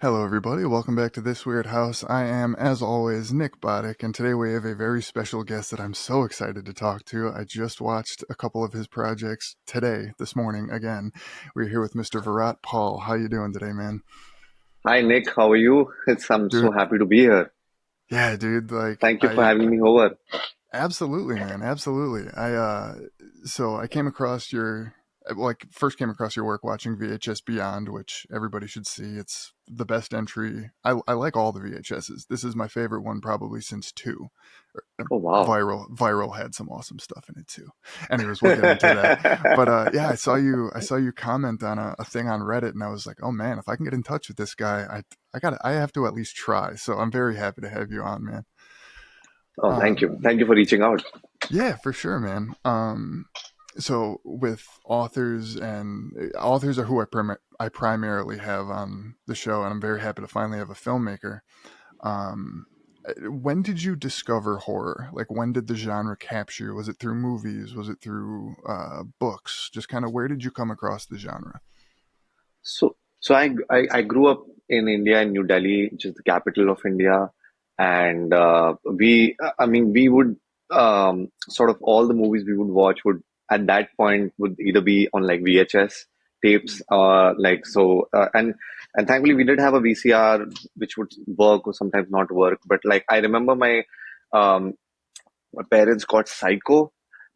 Hello, everybody. Welcome back to This Weird House. I am, as always, Nick Boddick, and today we have a very special guest that I'm so excited to talk to. I just watched a couple of his projects today, this morning, again. We're here with Mr. Virat Pal. How you doing today, man? Hi Nick, how are you? I'm so Dude, happy to be here. yeah, dude, Thank you for having me over. absolutely, man, absolutely. So I came across first came across your work watching VHS Beyond, which everybody should see. It's the best entry. I like all the VHSs. This is my favorite one probably since two. Oh wow. Viral had some awesome stuff in it too. Anyways, we'll get into that. But yeah, I saw you comment on a thing on Reddit, and I was like, oh man, if I can get in touch with this guy, I have to at least try. So I'm very happy to have you on, man. Oh, thank you. Um, Thank you for reaching out. yeah, for sure, man. So with authors are who I primarily have on the show, and I'm very happy to finally have a filmmaker. Um, when did you discover horror? Like, when did the genre capture you? Was it through movies? Was it through books? Just kind of where did you come across the genre? So I grew up in India, in New Delhi, which is the capital of India, and we would sort of all the movies we would watch would at that point would either be on like VHS tapes, and thankfully we did have a VCR which would work or sometimes not work, but like I remember um, my parents got Psycho,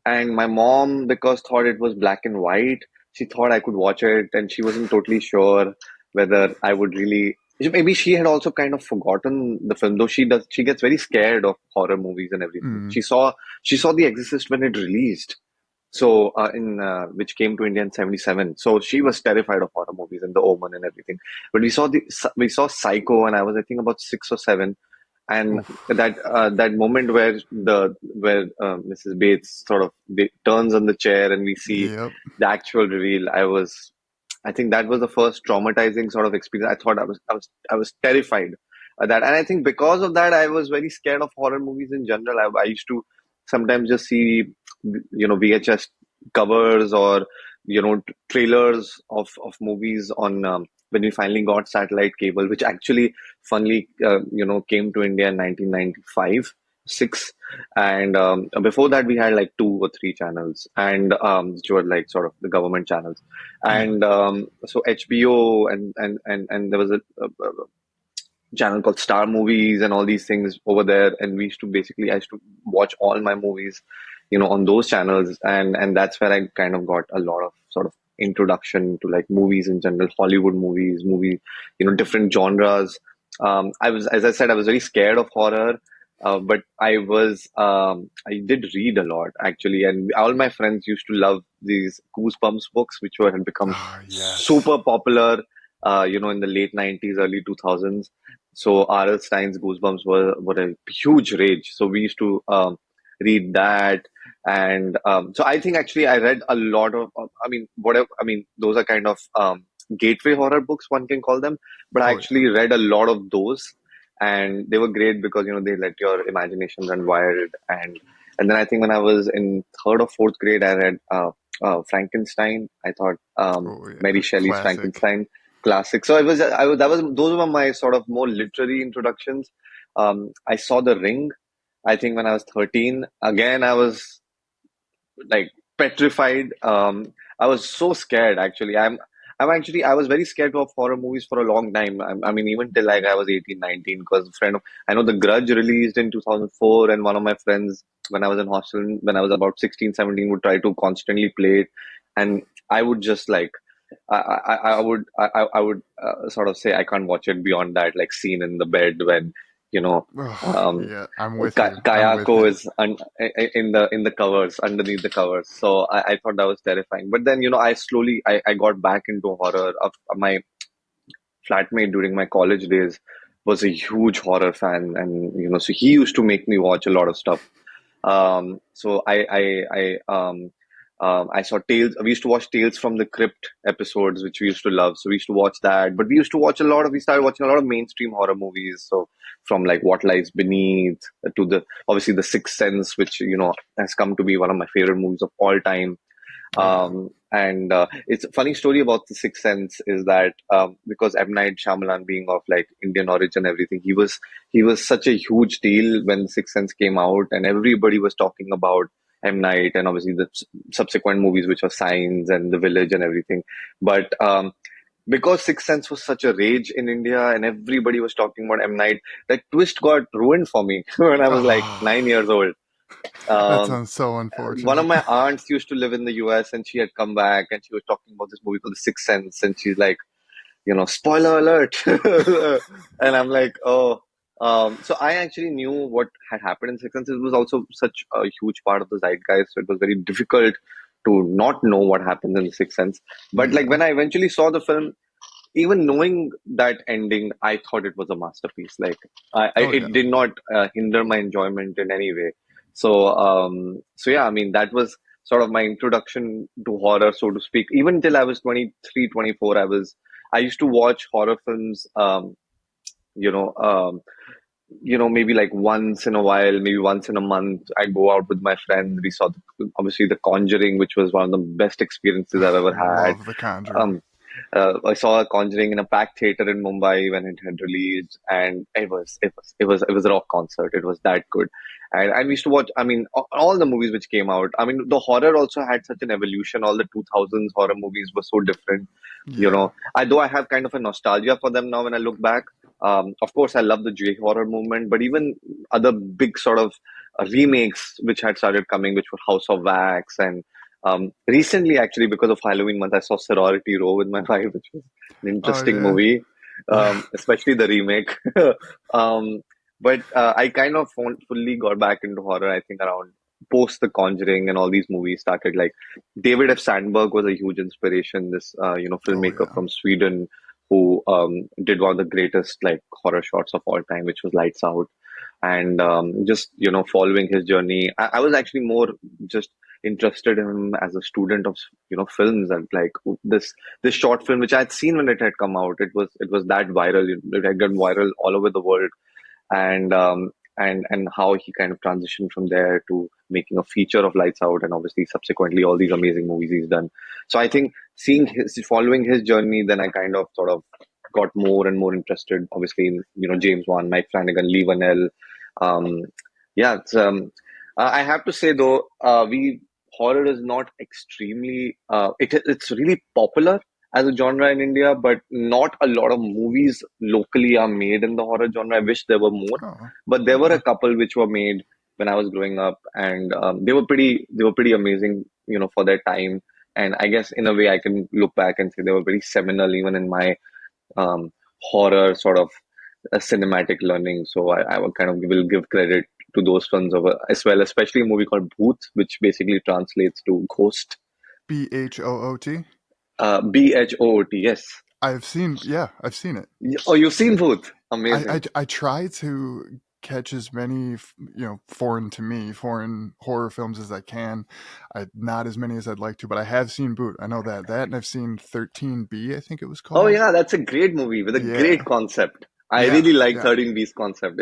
and my mom, because thought it was black and white, she thought I could watch it, and she wasn't totally sure whether I would really. Maybe she had also kind of forgotten the film, though she does. She gets very scared of horror movies and everything. Mm, She saw The Exorcist when it released, so in which came to India in '77. So she was terrified of horror movies and The Omen and everything. But we saw Psycho, and I was, I think, about 6 or 7, and oof. that moment where Mrs. Bates sort of turns on the chair and we see Yep. the actual reveal. I think that was the first traumatizing sort of experience. I thought I was terrified of that, and I think because of that, I was very scared of horror movies in general. I used to sometimes just see, VHS covers or trailers of movies on when we finally got satellite cable, which actually funnily came to India in 1995. 6, and before that we had like 2 or 3 channels, and which were like sort of the government channels, Mm, and so HBO, and there was a channel called Star Movies and all these things over there, and I used to watch all my movies, on those channels, and that's where I kind of got a lot of sort of introduction to like movies in general, Hollywood movies, different genres. As I said, I was very scared of horror, but I did read a lot actually, and all my friends used to love these Goosebumps books, which had become oh yes. super popular, in the late '90s, early 2000s. So R.L. Stein's Goosebumps were a huge rage. So we used to read that, and so I think actually I read a lot of. I mean, whatever. I mean, those are kind of gateway horror books, one can call them. But I Oh yeah. actually read a lot of those, and they were great because they let your imagination run wild. And then I think when I was in third or fourth grade, I read Frankenstein. I thought Oh Mary yeah. Shelley's Classic. Frankenstein classic. So those were my sort of more literary introductions. I saw The Ring, I think, when I was 13. Again, I was like petrified. I was so scared actually. I was very scared of horror movies for a long time. I mean, even till like I was 18, 19, because I know The Grudge released in 2004, and one of my friends, when I was in hostel, when I was about 16, 17, would try to constantly play it. And I would just like, I would sort of say I can't watch it beyond that, like scene in the bed when, you know, Oh, um, yeah, I'm with you. I'm with Kayako you. is in the covers, underneath the covers. So I thought that was terrifying. But then I got back into horror. My flatmate during my college days was a huge horror fan, and so he used to make me watch a lot of stuff. So I saw Tales. We used to watch Tales from the Crypt episodes, which we used to love. So we used to watch that. But we started watching a lot of mainstream horror movies. So from like What Lies Beneath to obviously The Sixth Sense, which has come to be one of my favorite movies of all time. Oh yeah. And it's a funny story about The Sixth Sense is that because M. Night Shyamalan being of like Indian origin, everything, he was such a huge deal when The Sixth Sense came out, and everybody was talking about M. Night, and obviously the subsequent movies, which were Signs and The Village and everything. But because Sixth Sense was such a rage in India and everybody was talking about M. Night, that twist got ruined for me when I was like Oh, 9 years old. that Um, sounds so one of unfortunate. my aunts used to live in the US and she had come back and she was talking about this movie called The Sixth Sense. And she's like, spoiler alert. And I'm like, oh. So I actually knew what had happened in Sixth Sense. It was also such a huge part of the zeitgeist. So it was very difficult to not know what happened in The Sixth Sense. But like Yeah. when I eventually saw the film, even knowing that ending, I thought it was a masterpiece. Like, Oh yeah. it did not hinder my enjoyment in any way. So yeah, I mean, that was sort of my introduction to horror, so to speak. Even till I was 23, 24, I used to watch horror films, you know, maybe like once in a while, maybe once in a month. I'd go out with my friend. We saw obviously The Conjuring, which was one of the best experiences I've ever had. Love The Conjuring. Um, I saw Conjuring in a packed theater in Mumbai when it had released, and it was a rock concert. It was that good, and we used to watch. I mean, all the movies which came out. I mean, the horror also had such an evolution. All the 2000s horror movies were so different. Yeah. I have kind of a nostalgia for them now when I look back. Of course, I love the J horror movement, but even other big sort of remakes which had started coming, which were House of Wax and recently, actually, because of Halloween month, I saw Sorority Row with my wife, which was an Oh interesting yeah. movie, Yeah. especially the remake. um, but I kind of fully got back into horror, I think, around post The Conjuring and all these movies started. Like David F. Sandberg was a huge inspiration. This, Oh filmmaker yeah. from Sweden who did one of the greatest like horror shots of all time, which was Lights Out, and just following his journey. I was actually more just interested in him as a student of films, and like this short film which I had seen when it had come out. It was that viral. It had gone viral all over the world, and how he kind of transitioned from there to making a feature of Lights Out, and obviously subsequently all these amazing movies he's done. So I think following his journey, then I kind of sort of got more and more interested. Obviously, in James Wan, Mike Flanagan, Lee Vanell. Um, yeah, I have to say though, we horror is not extremely. It's really popular as a genre in India, but not a lot of movies locally are made in the horror genre. I wish there were more, Oh but there were a yeah. couple which were made when I was growing up, and they were pretty amazing, for their time. And I guess in a way, I can look back and say they were very seminal, even in my um, horror sort of cinematic learning. So I will kind of will give credit to those films as well, especially a movie called Booth, which basically translates to ghost. Bhoot. Bhoot. Yes. I've seen. Yeah, I've seen it. Oh, you've seen Booth. I Amazing. I try to catch as many foreign to me foreign horror films as I can. Not as many as I'd like to, but I have seen Boot. I know that, and I've seen 13B. I think it was Oh called. yeah, that's a great movie with a great Yeah, concept. I yeah, really like yeah. 13B's concept.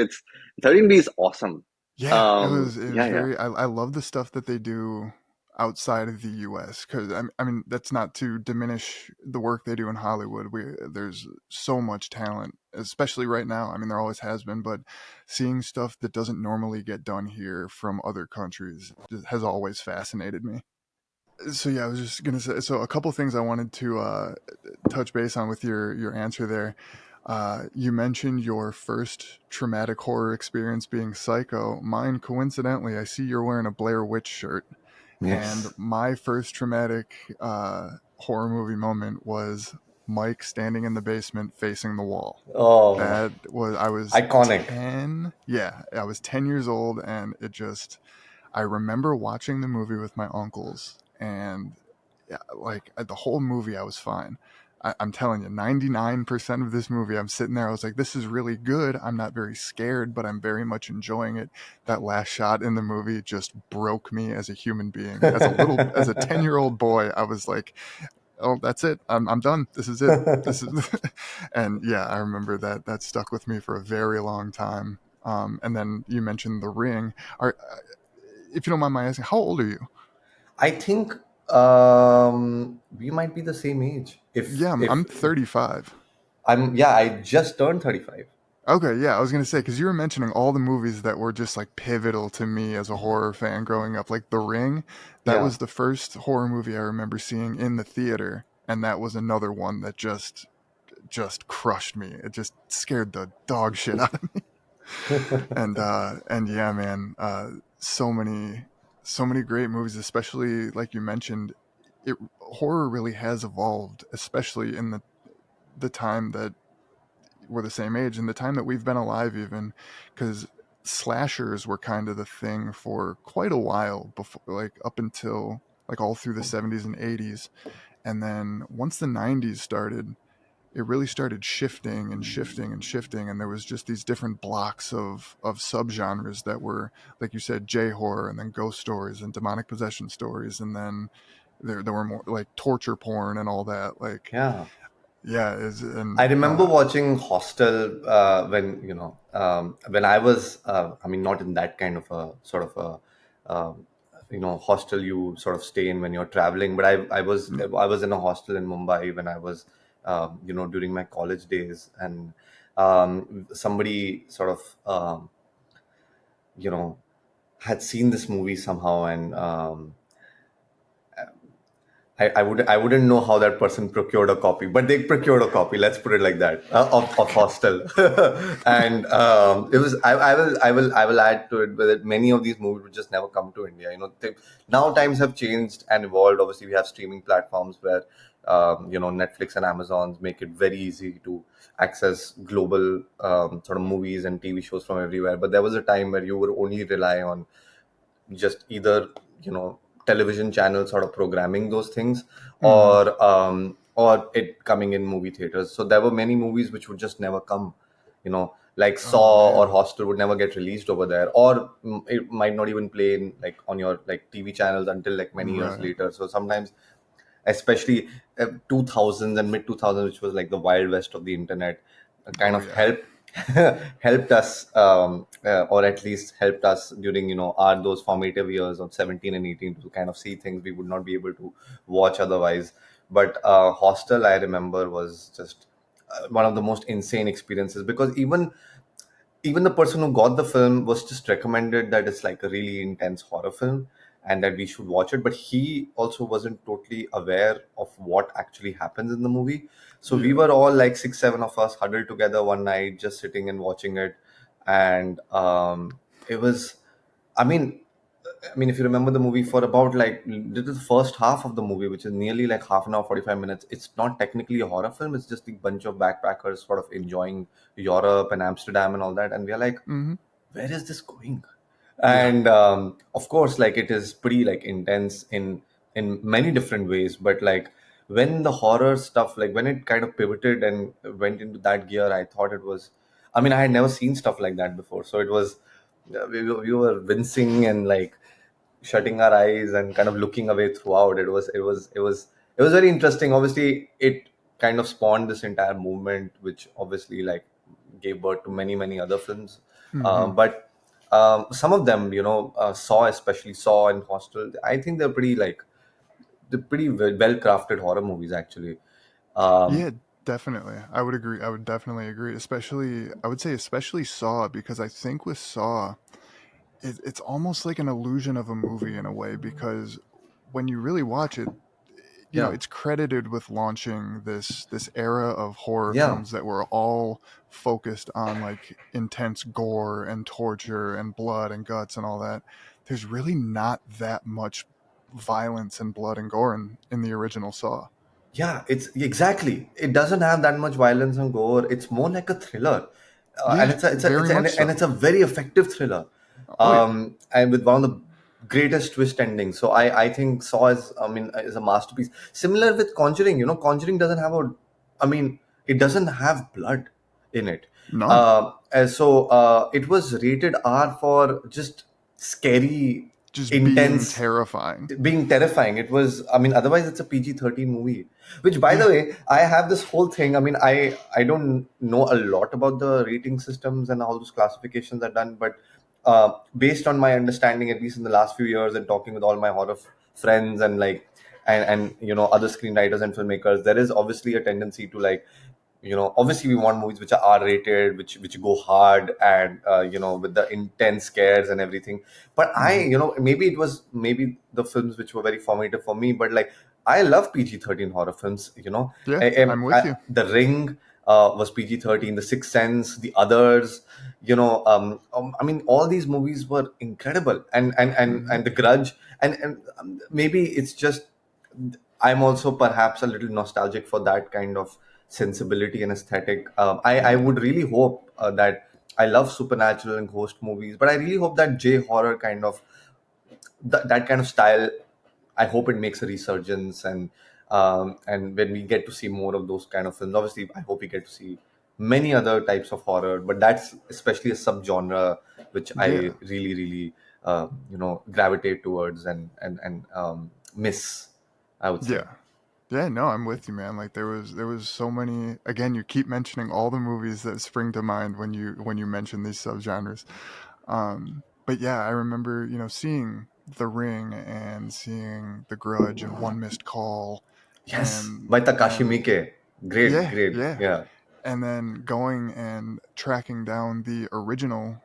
13B is awesome. Yeah, it was Yeah, yeah. very. I love the stuff that they do outside of the U.S. because I mean that's not to diminish the work they do in Hollywood. There's so much talent, especially right now. I mean there always has been, but seeing stuff that doesn't normally get done here from other countries has always fascinated me. So yeah, I was just gonna say. So a couple things I wanted to touch base on with your answer there. You mentioned your first traumatic horror experience being Psycho. Mine, coincidentally, I see you're wearing a Blair Witch shirt, and Yes. my first traumatic horror movie moment was Mike standing in the basement facing the wall. Oh, That was I was iconic. 10. Yeah, I was 10 years old, and it just I remember watching the movie with my uncles, and yeah, like the whole movie, I was fine. I'm telling you, 99% of this movie, I'm sitting there. I was like, "This is really good. I'm not very scared, but I'm very much enjoying it." That last shot in the movie just broke me as a human being. As a 10-year-old boy, I was like, "Oh, that's it. I'm done. This is it. This is." And yeah, I remember that stuck with me for a very long time. And then you mentioned The Ring. Are If you don't mind my asking, how old are you? I think We might be the same age. Yeah, I'm 35. Yeah, I just turned 35. Okay, yeah, I was gonna say because you were mentioning all the movies that were just like pivotal to me as a horror fan growing up, like The Ring. That Yeah. was the first horror movie I remember seeing in the theater, and that was another one that just crushed me. It just scared the dog shit out of me. And yeah, man, so many great movies, especially like you mentioned. Horror really has evolved, especially in the time that we're the same age and the time that we've been alive, even because slashers were kind of the thing for quite a while before, like up until like all through the 70s and 80s. And then once the 90s started, it really started shifting and shifting and shifting, and there was just these different blocks of subgenres that were, like you said, J horror, and then ghost stories and demonic possession stories, and then there were more like torture porn and all that. Like, Yeah. yeah, is I and remember watching Hostel when when I was I mean not in that kind of a sort of a hostel you sort of stay in when you're traveling, but I was in a hostel in Mumbai when I was during my college days, and somebody sort of you know had seen this movie somehow, and I wouldn't know how that person procured a copy, but they procured a copy. Let's put it like that, of Hostel, and it was. I will add to it that many of these movies would just never come to India. Now times have changed and evolved. Obviously, we have streaming platforms where Netflix and Amazon's make it very easy to access global sort of movies and TV shows from everywhere. But there was a time where you would only rely on just either television channels sort of programming those things, mm, or it coming in movie theaters. So there were many movies which would just never come, like oh Saw or man, Hostel would never get released over there, or it might not even play in like on your like TV channels until like many years right, later. So sometimes, especially 2000s and mid 2000s, which was like the wild west of the internet, kind oh of yeah, helped us, or at least helped us during our those formative years of 17 and 18 to kind of see things we would not be able to watch otherwise. But Hostel, I remember, was just one of the most insane experiences, because even the person who got the film was just recommended that it's like a really intense horror film and that we should watch it, but he also wasn't totally aware of what actually happens in the movie. So we yeah. were all like 6 7 of us huddled together one night just sitting and watching it. And it was, I mean, if you remember the movie, for about like this is the first half of the movie, which is nearly like half an hour, 45 minutes. It's not technically a horror film. It's just a bunch of backpackers sort of enjoying Europe and Amsterdam and all that. And we are like, Hmm. where is this going? Yeah. And of course, like it is pretty like intense in many different ways. But like when the horror stuff, like when it kind of pivoted and went into that gear, I thought it was. I mean, I had never seen stuff like that before, so it was. We were wincing and like shutting our eyes and kind of looking away throughout. It was very interesting. Obviously, it kind of spawned this entire movement, which obviously like gave birth to many other films. Hmm. But some of them, Saw, especially Saw and Hostel, I think they're pretty well crafted horror movies actually. Um, Yeah, definitely. I would agree. I would definitely agree. Especially, I would say, especially Saw, because I think with Saw, it's almost like an illusion of a movie in a way, because when you really watch it, yeah, it's credited with launching this era of horror yeah. films that were all focused on like intense gore and torture and blood and guts and all that. There's really not that much violence and blood and gore in the original Saw. Yeah, it's exactly. It doesn't have that much violence and gore. It's more like a thriller, and Yeah, very much it's so. a very effective thriller, Oh yeah. and with one of the greatest twist endings. So I think Saw is, I mean, is a masterpiece. Similar with Conjuring. Conjuring doesn't have a, I mean, it doesn't have blood in it. None. And so it was rated R for just scary, Just being intense, terrifying. being terrifying. It was, I mean, otherwise it's a PG-13 movie. Which, by the Yeah. way, I have this whole thing. I mean, I don't know a lot about the rating systems and how those classifications are done, but based on my understanding, at least in the last few years, and talking with all my horror friends and like and other screenwriters and filmmakers, there is obviously a tendency to, like, obviously we want movies which are R-rated, which go hard, and with the intense scares and everything. But Hmm. maybe it was, maybe the films which were very formative for me, but like, I love PG-13 horror films. Yeah, I'm with you. The Ring was PG-13, The Sixth Sense, The Others. I mean, all these movies were incredible, Hmm. and The Grudge, and maybe it's just, I'm also perhaps a little nostalgic for that kind of sensibility and aesthetic. I Yeah, would really hope that, I love supernatural and ghost movies, but I really hope that J horror kind of, that kind of style, I hope it makes a resurgence, and when we get to see more of those kind of films, obviously I hope we get to see many other types of horror, but that's especially a subgenre which I yeah, really, really gravitate towards, and miss, I would say. yeah. Yeah, no, I'm with you, man. Like there was so many. Again, you keep mentioning all the movies that spring to mind when you mention these subgenres. But yeah, I remember seeing The Ring and seeing The Grudge and One Missed Call, Yes, and by Takashi and Miike. Great, yeah, great. yeah, Yeah. and then going and tracking down the original,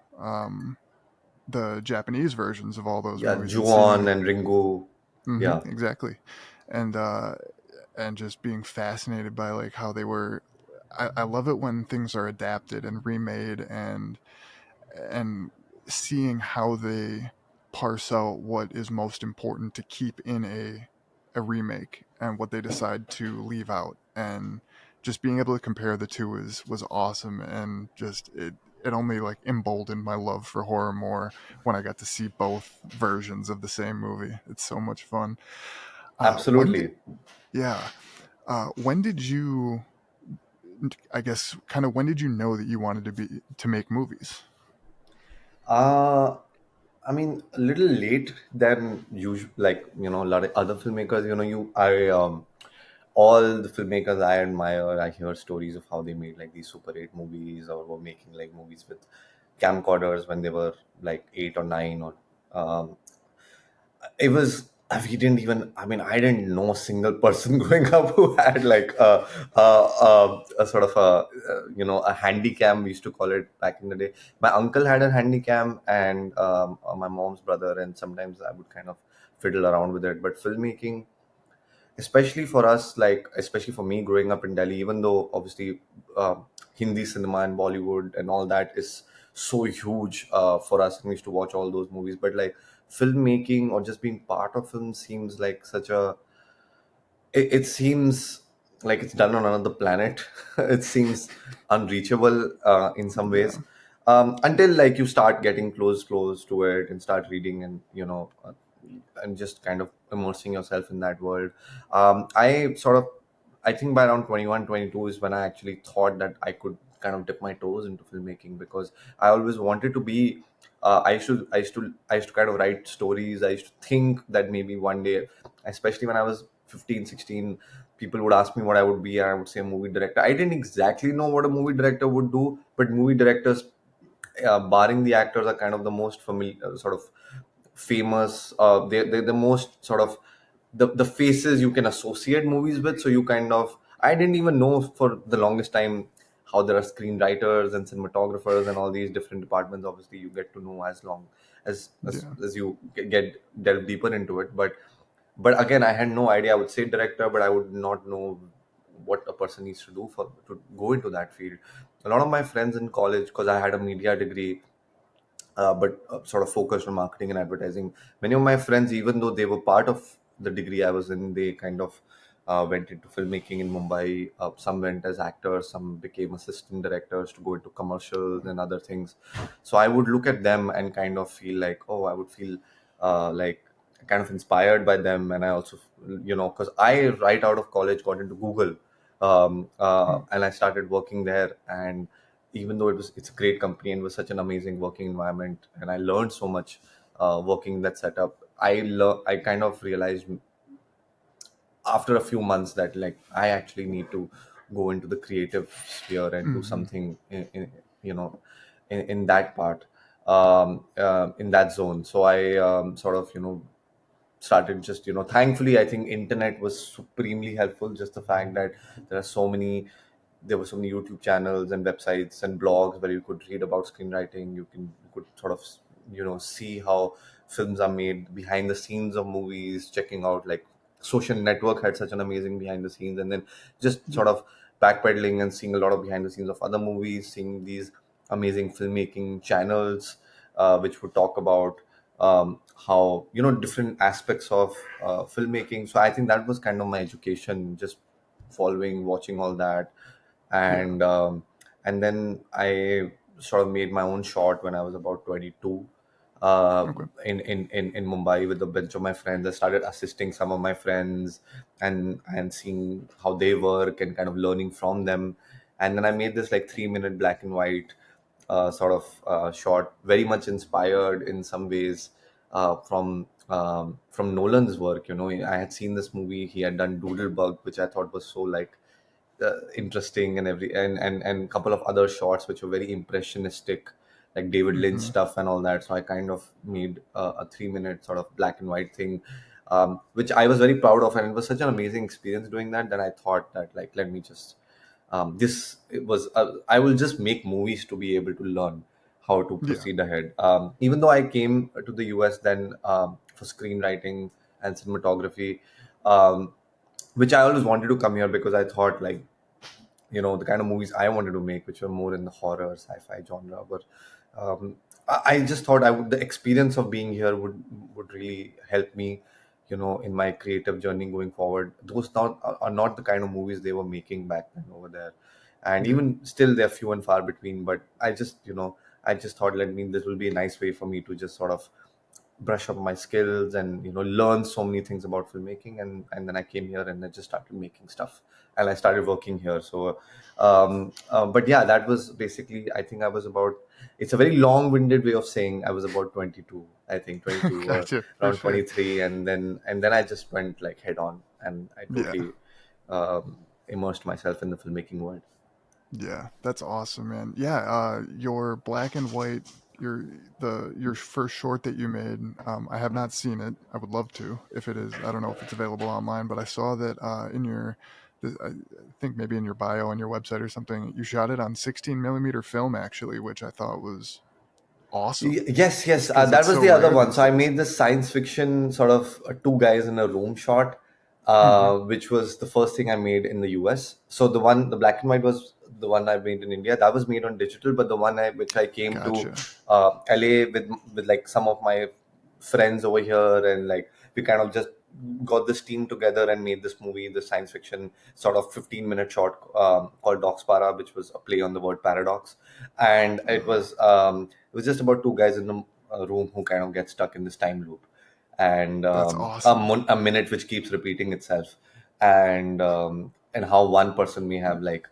the Japanese versions of all those Yeah, movies and Ju-on seeing. and Ringu. Yeah. Exactly, and just being fascinated by like how they were. I love it when things are adapted and remade, and seeing how they parse out what is most important to keep in a remake and what they decide to leave out, and just being able to compare the two was awesome, and just it only like emboldened my love for horror more when I got to see both versions of the same movie. It's so much fun. When did Absolutely. Yeah, when did you, I guess, kind of when did you know that you wanted to make movies? Uh, I mean, a little late than usual. Like, a lot of other filmmakers. All the filmmakers I admire, I hear stories of how they made like these Super 8 movies, or were making like movies with camcorders when they were like 8 or 9, or um, it was, we didn't even, I mean, I didn't know a single person growing up who had like a sort of a handy cam, we used to call it back in the day. My uncle had a handy cam, and my mom's brother, and sometimes I would kind of fiddle around with it. But filmmaking, especially for us, like especially for me growing up in Delhi, even though obviously uh, Hindi cinema and Bollywood and all that is so huge for us, and we used to watch all those movies, but like filmmaking or just being part of film seems like such a, it seems like it's done on another planet. It seems unreachable in some Yeah, ways, until like you start getting close to it and start reading, and and just kind of immersing yourself in that world. I sort of, I think by around 21, 22 is when I actually thought that I could kind of dip my toes into filmmaking, because I always wanted to be, I used to kind of write stories. I used to think that maybe one day, especially when I was 15, 16, people would ask me what I would be, and I would say a movie director. I didn't exactly know what a movie director would do, but movie directors, barring the actors, are kind of the most familiar, sort of famous. They're the most sort of the faces you can associate movies with. So you kind of, I didn't even know for the longest time how there are screenwriters and cinematographers and all these different departments. Obviously, you get to know as long yeah. as you get delve deeper into it. But again, I had no idea. I would say director, but I would not know what a person needs to do for to go into that field. A lot of my friends in college, because I had a media degree, but sort of focused on marketing and advertising. Many of my friends, even though they were part of the degree I was in, they kind of went into filmmaking in Mumbai. Some went as actors, some became assistant directors to go into commercials and other things. So I would look at them and kind of feel like, oh, I would feel like kind of inspired by them. And I also, because I right out of college got into Google, Hmm. and I started working there. And even though it's a great company and was such an amazing working environment, and I learned so much working in that setup, I kind of realized after a few months that like I actually need to go into the creative sphere and do Hmm. something in you know in that part, in that zone. So I sort of started just, thankfully, I think internet was supremely helpful. Just the fact that there are so many there were so many YouTube channels and websites and blogs where you could read about screenwriting. You could sort of, see how films are made, behind the scenes of movies, checking out, like, Social Network had such an amazing behind the scenes, and then just sort Yeah. of backpedaling and seeing a lot of behind the scenes of other movies, seeing these amazing filmmaking channels, which would talk about how, different aspects of filmmaking. So I think that was kind of my education, just following, watching all that. Yeah. And um, and then I sort of made my own short when I was about 22, uh, Okay. in Mumbai with a bunch of my friends. I started assisting some of my friends and seeing how they work and kind of learning from them. And then I made this like 3-minute black and white sort of short, very much inspired in some ways from Nolan's work. I had seen this movie. He had done Doodlebug, which I thought was so, like, interesting, and and couple of other shots which were very impressionistic, like David Lynch Hmm. stuff and all that. So I kind of made a 3-minute sort of black and white thing, which I was very proud of, and it was such an amazing experience doing that. Then I thought that, like, let me just this it was I will just make movies to be able to learn how to Yeah. proceed ahead. Even though I came to the US then, for screenwriting and cinematography, um, which I always wanted to come here because I thought, like, the kind of movies I wanted to make, which were more in the horror, sci-fi genre. But I just thought the experience of being here would really help me, in my creative journey going forward. Those are not the kind of movies they were making back then over there, and Yeah. even still they're few and far between. But I just thought, this will be a nice way for me to just sort of brush up my skills and, learn so many things about filmmaking. And then I came here and I just started making stuff, and I started working here. So but yeah, that was basically, I think I was about, it's a very long-winded way of saying I was about 22, I think 22 or Gotcha. For around sure. 23. And then I just went, like, head on, and I Yeah. totally immersed myself in the filmmaking world. Yeah. That's awesome, man. Yeah. Your black and white, your your first short that you made. I have not seen it. I would love to. If it is, I don't know if it's available online, but I saw that in your, I think maybe in your bio on your website or something, you shot it on 16 millimeter film actually, which I thought was awesome Yes, yes, because that it's was so the other rare one. these So I days. made this science fiction sort of two guys in a room shot, Hmm. which was the first thing I made in the US. So the black and white was the one I made in India. That was made on digital, but the one which I came to Gotcha. LA with like some of my friends over here, and, like, we kind of just got this team together and made this movie, this science fiction sort of 15-minute short, called Doxpara, which was a play on the word paradox. And it was just about two guys in a room who kind of get stuck in this time loop, and That's awesome. a minute which keeps repeating itself, and how one person may have, like,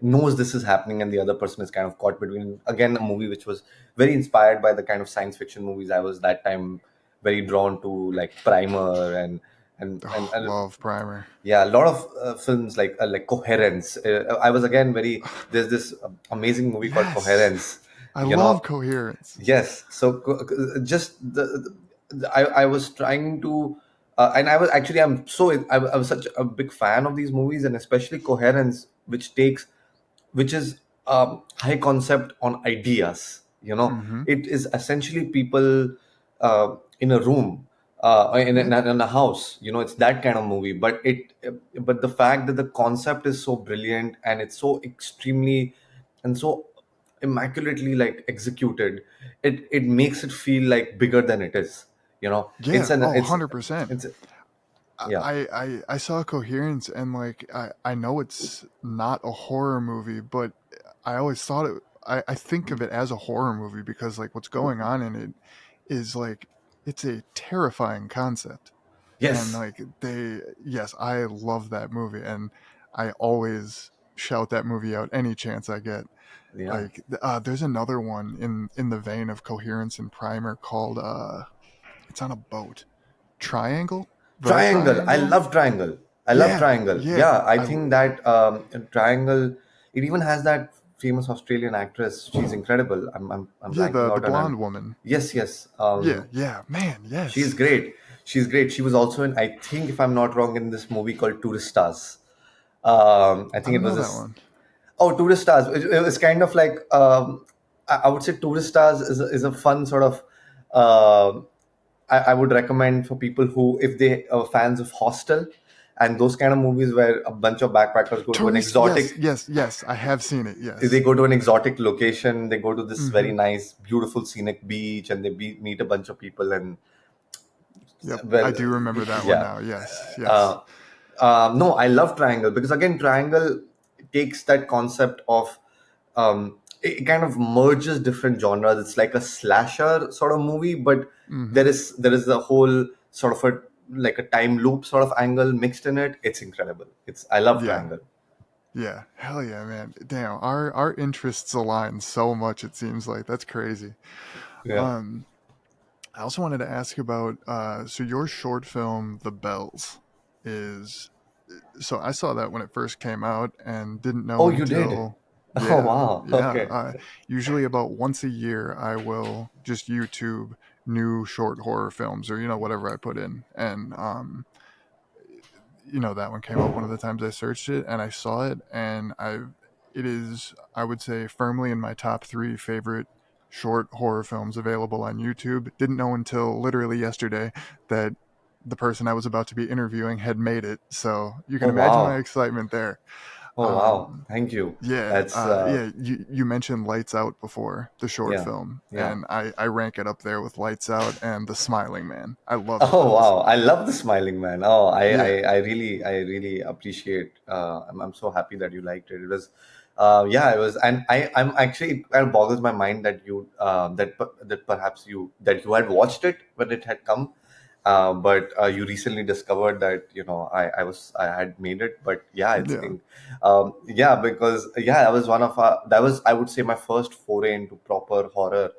knows this is happening, and the other person is kind of caught between. Again, a movie which was very inspired by the kind of science fiction movies I was that time very drawn to, like Primer Oh, and love Primer. yeah, a lot of films like Coherence. I was again very There's this amazing movie called Yes. Coherence. I You love know, Coherence. yes. So just I was trying to, and I was actually I was such a big fan of these movies, and especially Coherence, which is high concept on ideas. Hmm. It is essentially people in a room, Yeah. in a house. It's that kind of movie, but the fact that the concept is so brilliant, and it's so extremely and so immaculately, like, executed, it makes it feel like bigger than it is. Yeah. Oh, It's 100%. it's Yeah. I saw Coherence and like I know it's not a horror movie, but I always thought I think of it as a horror movie because like what's going on in it is like it's a terrifying concept. And Yes. like yes, I love that movie and I always shout that movie out any chance I get. Yeah. Like there's another one in the vein of Coherence and Primer called it's on a boat. Triangle? The Triangle. I Triangle? love Triangle. I love Yeah, Triangle. yeah. Yeah, I think that Triangle. It even has that famous Australian actress. She's incredible. I'm Yeah, blanking the out on her. blonde woman. Yes, yes. Yeah, yeah. Man, She's yes. great. She's great. She was also in, I think, if I'm not wrong, in this movie called Tourist Stars. I I think it don't was know that this. one. Oh, Tourist Stars. It was kind of like, I would say Tourist Stars is a fun sort of. Uh, I would recommend for people who, if they are fans of Hostel and those kind of movies where a bunch of backpackers go to an Tourist, yes, exotic, yes, yes. I have seen it. they Yes. go to an exotic location, they go to this Hmm. very nice, beautiful scenic beach, and they meet a bunch of people, and Yep, I well, do remember that one yeah. now. Yes, yes. Uh, no, I love Triangle because again, Triangle takes that concept of it kind of merges different genres. It's like a slasher sort of movie, but Hmm. there is a whole sort of a like a time loop sort of angle mixed in it. It's incredible. It's I love Yeah, Triangle. yeah. Hell yeah, man. Damn, our interests align so much. It seems like that's crazy. Yeah. Um, I also wanted to ask about so your short film, The Bells, is so I saw that when it first came out and didn't know Oh, you did? until Oh, yeah, wow. yeah. Okay. Usually about once a year, I will just YouTube new short horror films or whatever I put in, and that one came up one of the times I searched it, and I saw it, and it is, I would say, firmly in my top three favorite short horror films available on YouTube. Didn't know until literally yesterday that the person I was about to be interviewing had made it, so you can Oh, imagine my wow. excitement there. Oh, wow. Um, Thank you. yeah, That's yeah. You mentioned Lights Out before, the short yeah. film, Yeah. and I rank it up there with Lights Out and The Smiling Man. I love The Oh, Bells. wow. I love the smiling man. Oh, Yeah, I really appreciate. I'm so happy that you liked it. It was, yeah, it was, and I'm actually, it kind of boggles my mind that that perhaps that you had watched it when it had come, but you recently discovered that I had made it. But yeah, yeah, yeah, because yeah, that was, I would say, my first foray into proper horror.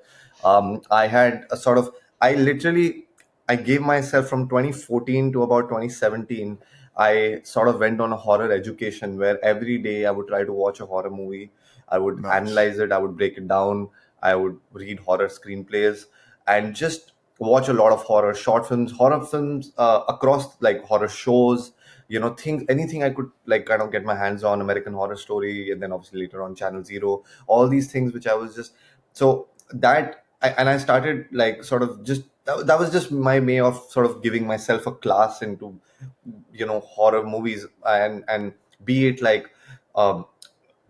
I had a sort of, I literally, I gave myself from 2014 to about 2017. I sort of went on a horror education where every day I would try to watch a horror movie. I would nice. analyze it, I would break it down, I would read horror screenplays, and just watch a lot of horror films across, like horror shows, things, anything I could like kind of get my hands on, American Horror Story, and then obviously later on Channel Zero, all these things which I was just so that and I started like sort of just that was just my way of sort of giving myself a class into horror movies, and be it like um,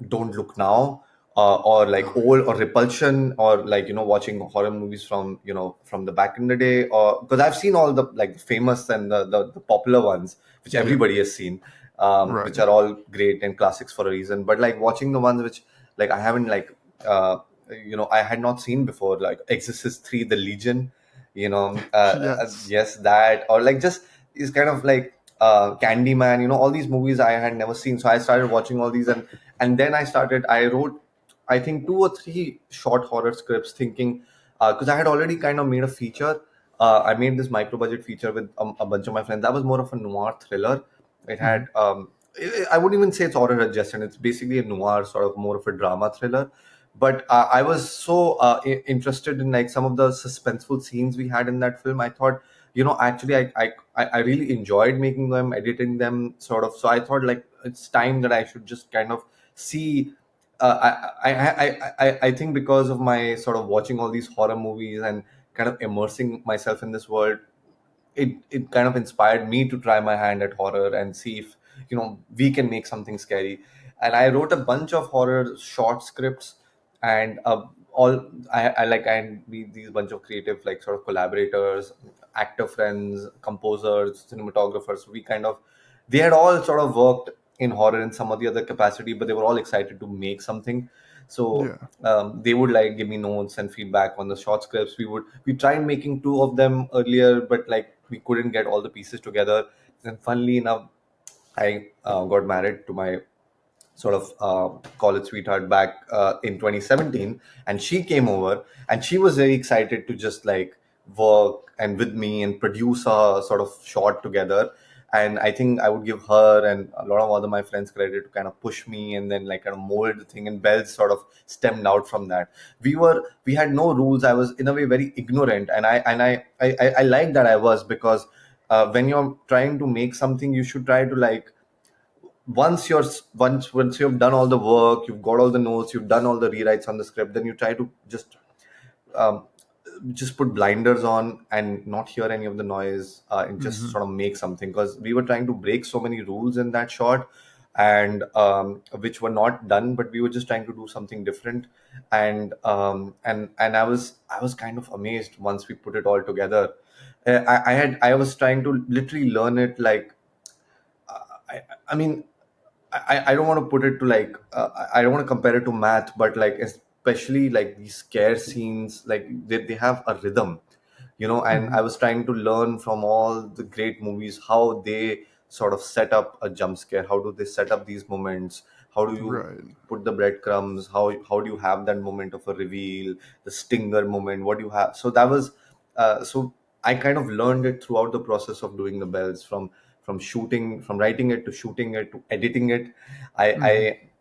Don't Look Now, or like Oh Old, or Repulsion, or like watching horror movies from from the back in the day, or because I've seen all the like famous and the popular ones which yeah, everybody has seen, which right. are all great and classics for a reason, but like watching the ones which like I haven't like I had not seen before, like Exorcist 3, The Legion, Yes. yes, that, or like just is kind of like Candyman, all these movies I had never seen, so I started watching all these, and then I wrote, I think, two or three short horror scripts, thinking, because I had already kind of made a feature. I made this micro budget feature with a bunch of my friends. That was more of a noir thriller. It Hmm. had, I wouldn't even say it's horror adjacent. It's basically a noir, sort of more of a drama thriller. But I was so interested in like some of the suspenseful scenes we had in that film. I thought, actually, I really enjoyed making them, editing them, sort of. So I thought like it's time that I should just kind of see. I think because of my sort of watching all these horror movies and kind of immersing myself in this world, it kind of inspired me to try my hand at horror and see if we can make something scary. And I wrote a bunch of horror short scripts, and all I like, and we these bunch of creative like sort of collaborators, actor friends, composers, cinematographers. We kind of, they had all sort of worked in horror in some of the other capacity, but they were all excited to make something. So Yeah. they would like give me notes and feedback on the short scripts. We tried making two of them earlier, but like we couldn't get all the pieces together. And funnily enough, I got married to my sort of college sweetheart back in 2017, and she came over, and she was very excited to just like work and with me and produce a sort of short together. And I think I would give her and a lot of other my friends credit to kind of push me and then like kind of mold the thing, and Bells sort of stemmed out from that. We had no rules. I was in a way very ignorant, and I like that I was, because when you're trying to make something, you should try to like, once you've done all the work, you've got all the notes, you've done all the rewrites on the script, then you try to um, just put blinders on and not hear any of the noise, and just Mm-hmm. sort of make something, because we were trying to break so many rules in that shot, and which were not done, but we were just trying to do something different. And I was kind of amazed once we put it all together. I was trying to literally learn it like, I mean, I don't want to put it to like, I don't want to compare it to math, but like especially like these scare scenes, like they have a rhythm, and Mm-hmm. I was trying to learn from all the great movies how they sort of set up a jump scare, how do they set up these moments, how do you Right. put the breadcrumbs, how do you have that moment of a reveal, the stinger moment, what do you have. So that was so I kind of learned it throughout the process of doing the bells, from writing it to shooting it to editing it. Mm-hmm.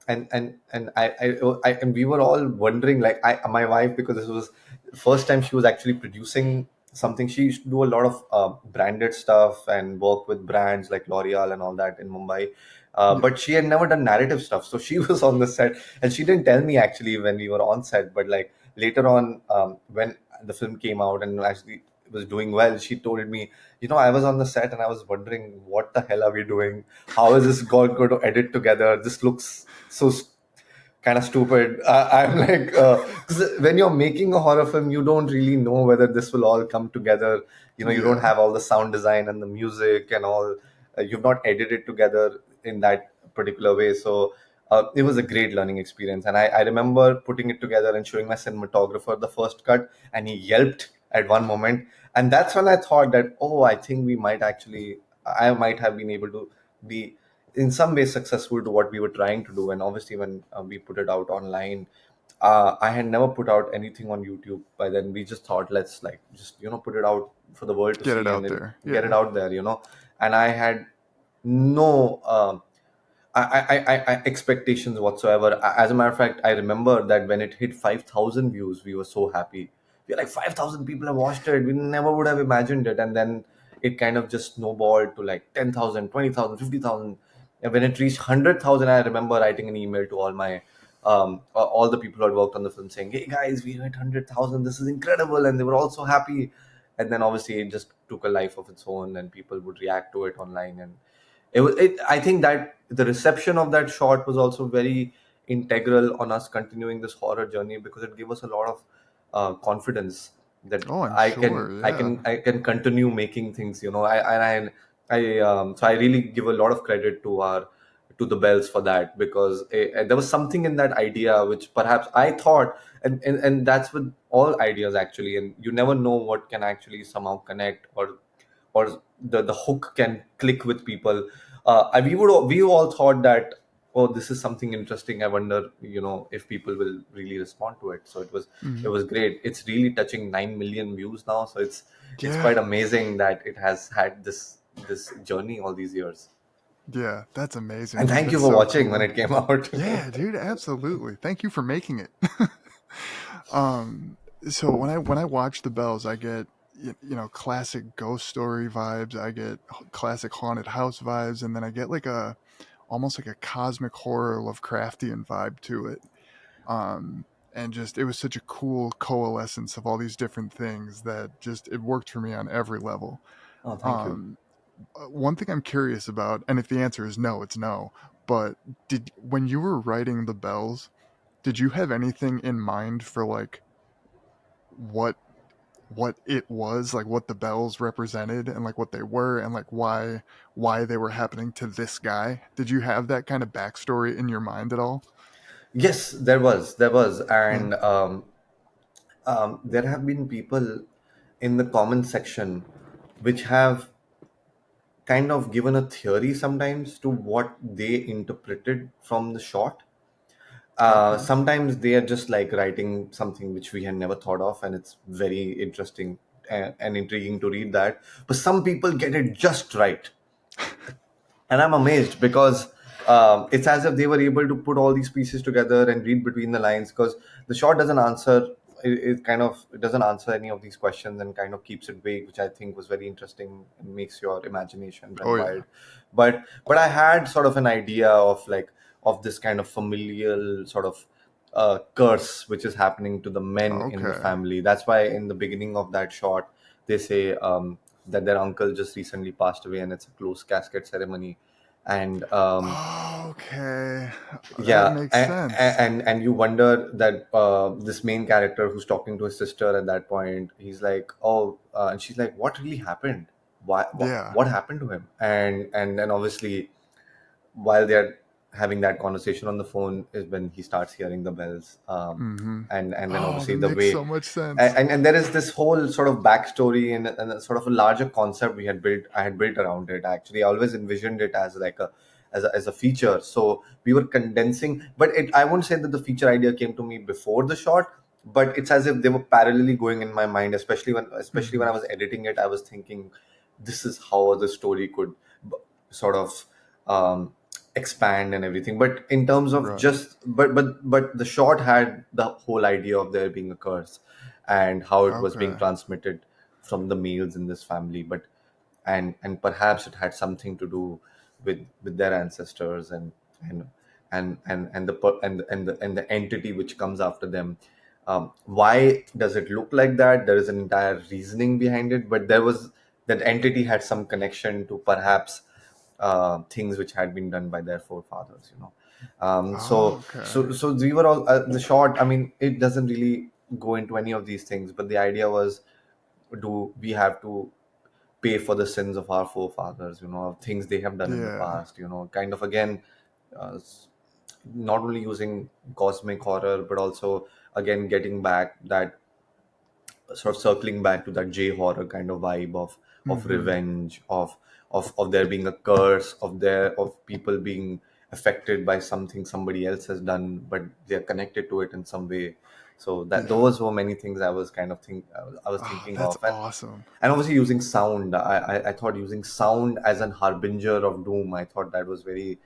I and we were all wondering, like, my wife, because this was the first time she was actually producing something. She used to do a lot of branded stuff and work with brands like L'Oreal and all that in Mumbai. Yeah. But she had never done narrative stuff, so she was on the set, and she didn't tell me actually when we were on set, but like later on, when the film came out and actually was doing well, she told me, I was on the set and I was wondering, what the hell are we doing? How is this going to edit together? This looks so kind of stupid. I'm like, 'cause when you're making a horror film, you don't really know whether this will all come together. You don't Yeah. have all the sound design and the music and all. You've not edited together in that particular way. So it was a great learning experience. And I remember putting it together and showing my cinematographer the first cut, and he yelped at one moment. And that's when I thought that, oh, I think I might have been able to be in some ways successful to what we were trying to do. And obviously when we put it out online, I had never put out anything on YouTube by then. We just thought, let's like just put it out for the world to Get it see, and out then there. get it Yeah. out there. And I had no expectations whatsoever. As a matter of fact, I remember that when it hit 5,000 views, we were so happy. We're like, 5,000 people have watched it. We never would have imagined it. And then it kind of just snowballed to like 10,000, 20,000, 50,000. And when it reached 100,000, I remember writing an email to all the people who had worked on the film saying, hey guys, we hit 100,000. This is incredible. And they were all so happy. And then obviously it just took a life of its own, and people would react to it online. And I think that the reception of that shot was also very integral on us continuing this horror journey, because it gave us a lot of confidence that Oh, I'm I can sure. I Yeah. can I can continue making things. So I really give a lot of credit to the Bells for that, because there was something in that idea which perhaps I thought, and that's with all ideas actually, and you never know what can actually somehow connect, or the hook can click with people. And we all thought that, oh, this is something interesting. I wonder, if people will really respond to it. So it Hmm. was great. It's really touching 9 million views now. So it's Yeah. quite amazing that it has had this journey all these years. Yeah. That's amazing, And dude. thank you That's for so watching when cool. it came out. Yeah, dude. Absolutely. Thank you for making it. um. So when I watch the bells, I get classic ghost story vibes. I get classic haunted house vibes, and then I get like a almost like a cosmic horror Lovecraftian vibe to it. And just it was such a cool coalescence of all these different things that just it worked for me on every level. Oh, thank you. um One thing I'm curious about, and if the answer is no, it's no, but did when you were writing the bells, did you have anything in mind for like what what it was, like what the bells represented and like what they were and like why they were happening to this guy? Did you have that kind of backstory in your mind at all? Yes, there was, Yeah. and there have been people in the comment section which have kind of given a theory sometimes to what they interpreted from the shot. Okay. Sometimes they are just like writing something which we had never thought of, and it's very interesting and intriguing to read that. But some people get it just right, and I'm amazed, because it's as if they were able to put all these pieces together and read between the lines, because the shot doesn't answer it kind of, it doesn't answer any of these questions and kind of keeps it vague, which I think was very interesting and makes your imagination run Oh wild. yeah. But I had sort of an idea of like, of this kind of familial sort of curse which is happening to the men in the Okay. family. That's why in the beginning of that shot they say that their uncle just recently passed away and it's a closed casket ceremony. And Okay. That yeah, makes sense. and you wonder that this main character who's talking to his sister at that point, he's like, oh, and she's like, what really happened? Yeah. What happened to him? And then obviously while they're having that conversation on the phone is when he starts hearing the bells, Mm-hmm. and then Oh, obviously that the makes way, so much sense. and there is this whole sort of backstory and a sort of a larger concept I had built around it. Actually, I always envisioned it as like a as a feature. So we were condensing, but it, I won't say that the feature idea came to me before the shot, but it's as if they were parallelly going in my mind. Especially when Mm-hmm. I was editing it, I was thinking, this is how the story could b- sort of um, expand and everything. But in terms of Right. just, but the short had the whole idea of there being a curse and how it was being Okay. transmitted from the males in this family. But and perhaps it had something to do with their ancestors and and the and the entity which comes after them. Why does it look like that? There is an entire reasoning behind it, but there was, that entity had some connection to perhaps things which had been done by their forefathers, you know. Okay. So we were all the short, I mean, it doesn't really go into any of these things, but the idea was, do we have to pay for the sins of our forefathers, you know, things they have done in the Yeah. past, you know, kind of again, not only using cosmic horror but also again getting back that, sort of circling back to that J horror kind of vibe of Mm-hmm. revenge, of there being a curse, of people being affected by something somebody else has done, but they're connected to it in some way. So that Yeah. those were many things I was Oh, thinking that's of. awesome. And obviously using sound, I thought using sound as an harbinger of doom, I thought that was very,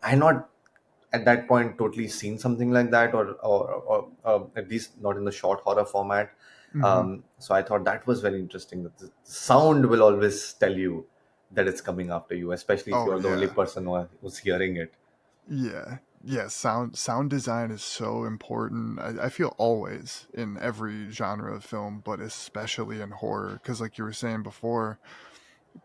I had not at that point totally seen something like that, or at least not in the short horror format. Mm-hmm. So I thought that was very interesting, that the sound will always tell you that it's coming after you, especially if Oh you're the only yeah. person who's hearing it. Yeah. Yeah. Sound design is so important. I feel always in every genre of film, but especially in horror. Because like you were saying before,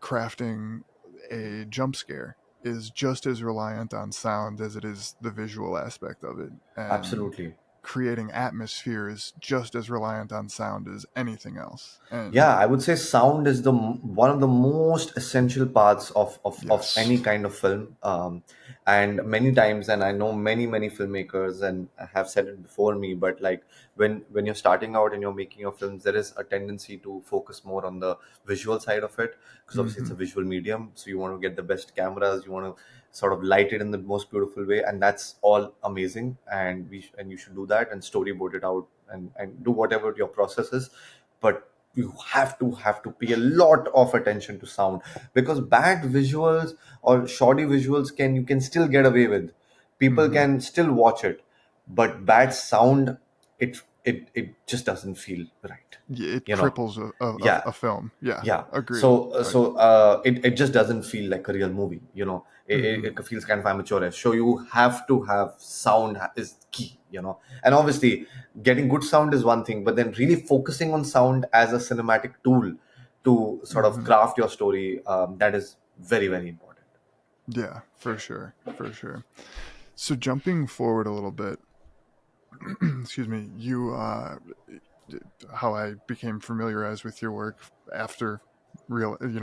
crafting a jump scare is just as reliant on sound as it is the visual aspect of it. And Absolutely. creating atmosphere is just as reliant on sound as anything else. And Yeah, I would say sound is the one of the most essential parts of any yes. kind of film. And many times, and I know many filmmakers and have said it before me, but like when you're starting out and you're making your films, there is a tendency to focus more on the visual side of it, because obviously it's Mm-hmm. a visual medium, so you want to get the best cameras, you want to sort of light it in the most beautiful way, and that's all amazing, and and you should do that and storyboard it out and do whatever your process is. But you have to pay a lot of attention to sound, because bad visuals or shoddy visuals can, you can still get away with, people Mm-hmm. can still watch it, but bad sound, it just doesn't feel right, Yeah, it you know. cripples Yeah, a film. Yeah, yeah. agreed. So it just doesn't feel like a real movie, you know. Mm-hmm. It feels kind of amateurish, so you have to have sound is key, you know. And obviously getting good sound is one thing, but then really focusing on sound as a cinematic tool to sort of Mm-hmm. craft your story, that is very important. Yeah, for sure, for sure. So jumping forward a little bit, excuse me, you how I became familiarized with your work after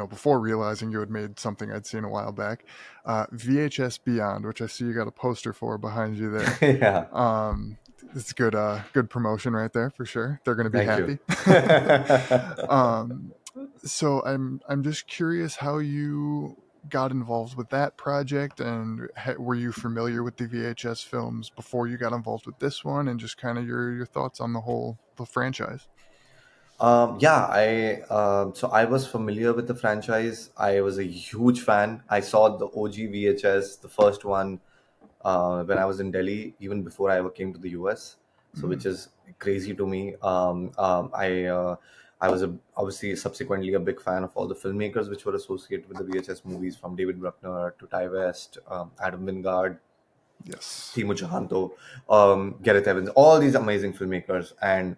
before realizing you had made something I'd seen a while back, VHS Beyond, which I see you got a poster for behind you there. Yeah, Um, it's good promotion right there for sure. They're going to be thank you. happy. um, so I'm just curious how you got involved with that project, and were you familiar with the VHS films before you got involved with this one, and just kind of your thoughts on the franchise. Yeah, I was familiar with the franchise. I was a huge fan. I saw the OG VHS, the first one, when I was in Delhi, even before I ever came to the US. so which is crazy to me. I was obviously subsequently a big fan of all the filmmakers which were associated with the VHS movies, from David Bruckner to Ty West, Adam Wingard, Yes. Timo Jahanto, Gareth Evans, all these amazing filmmakers. And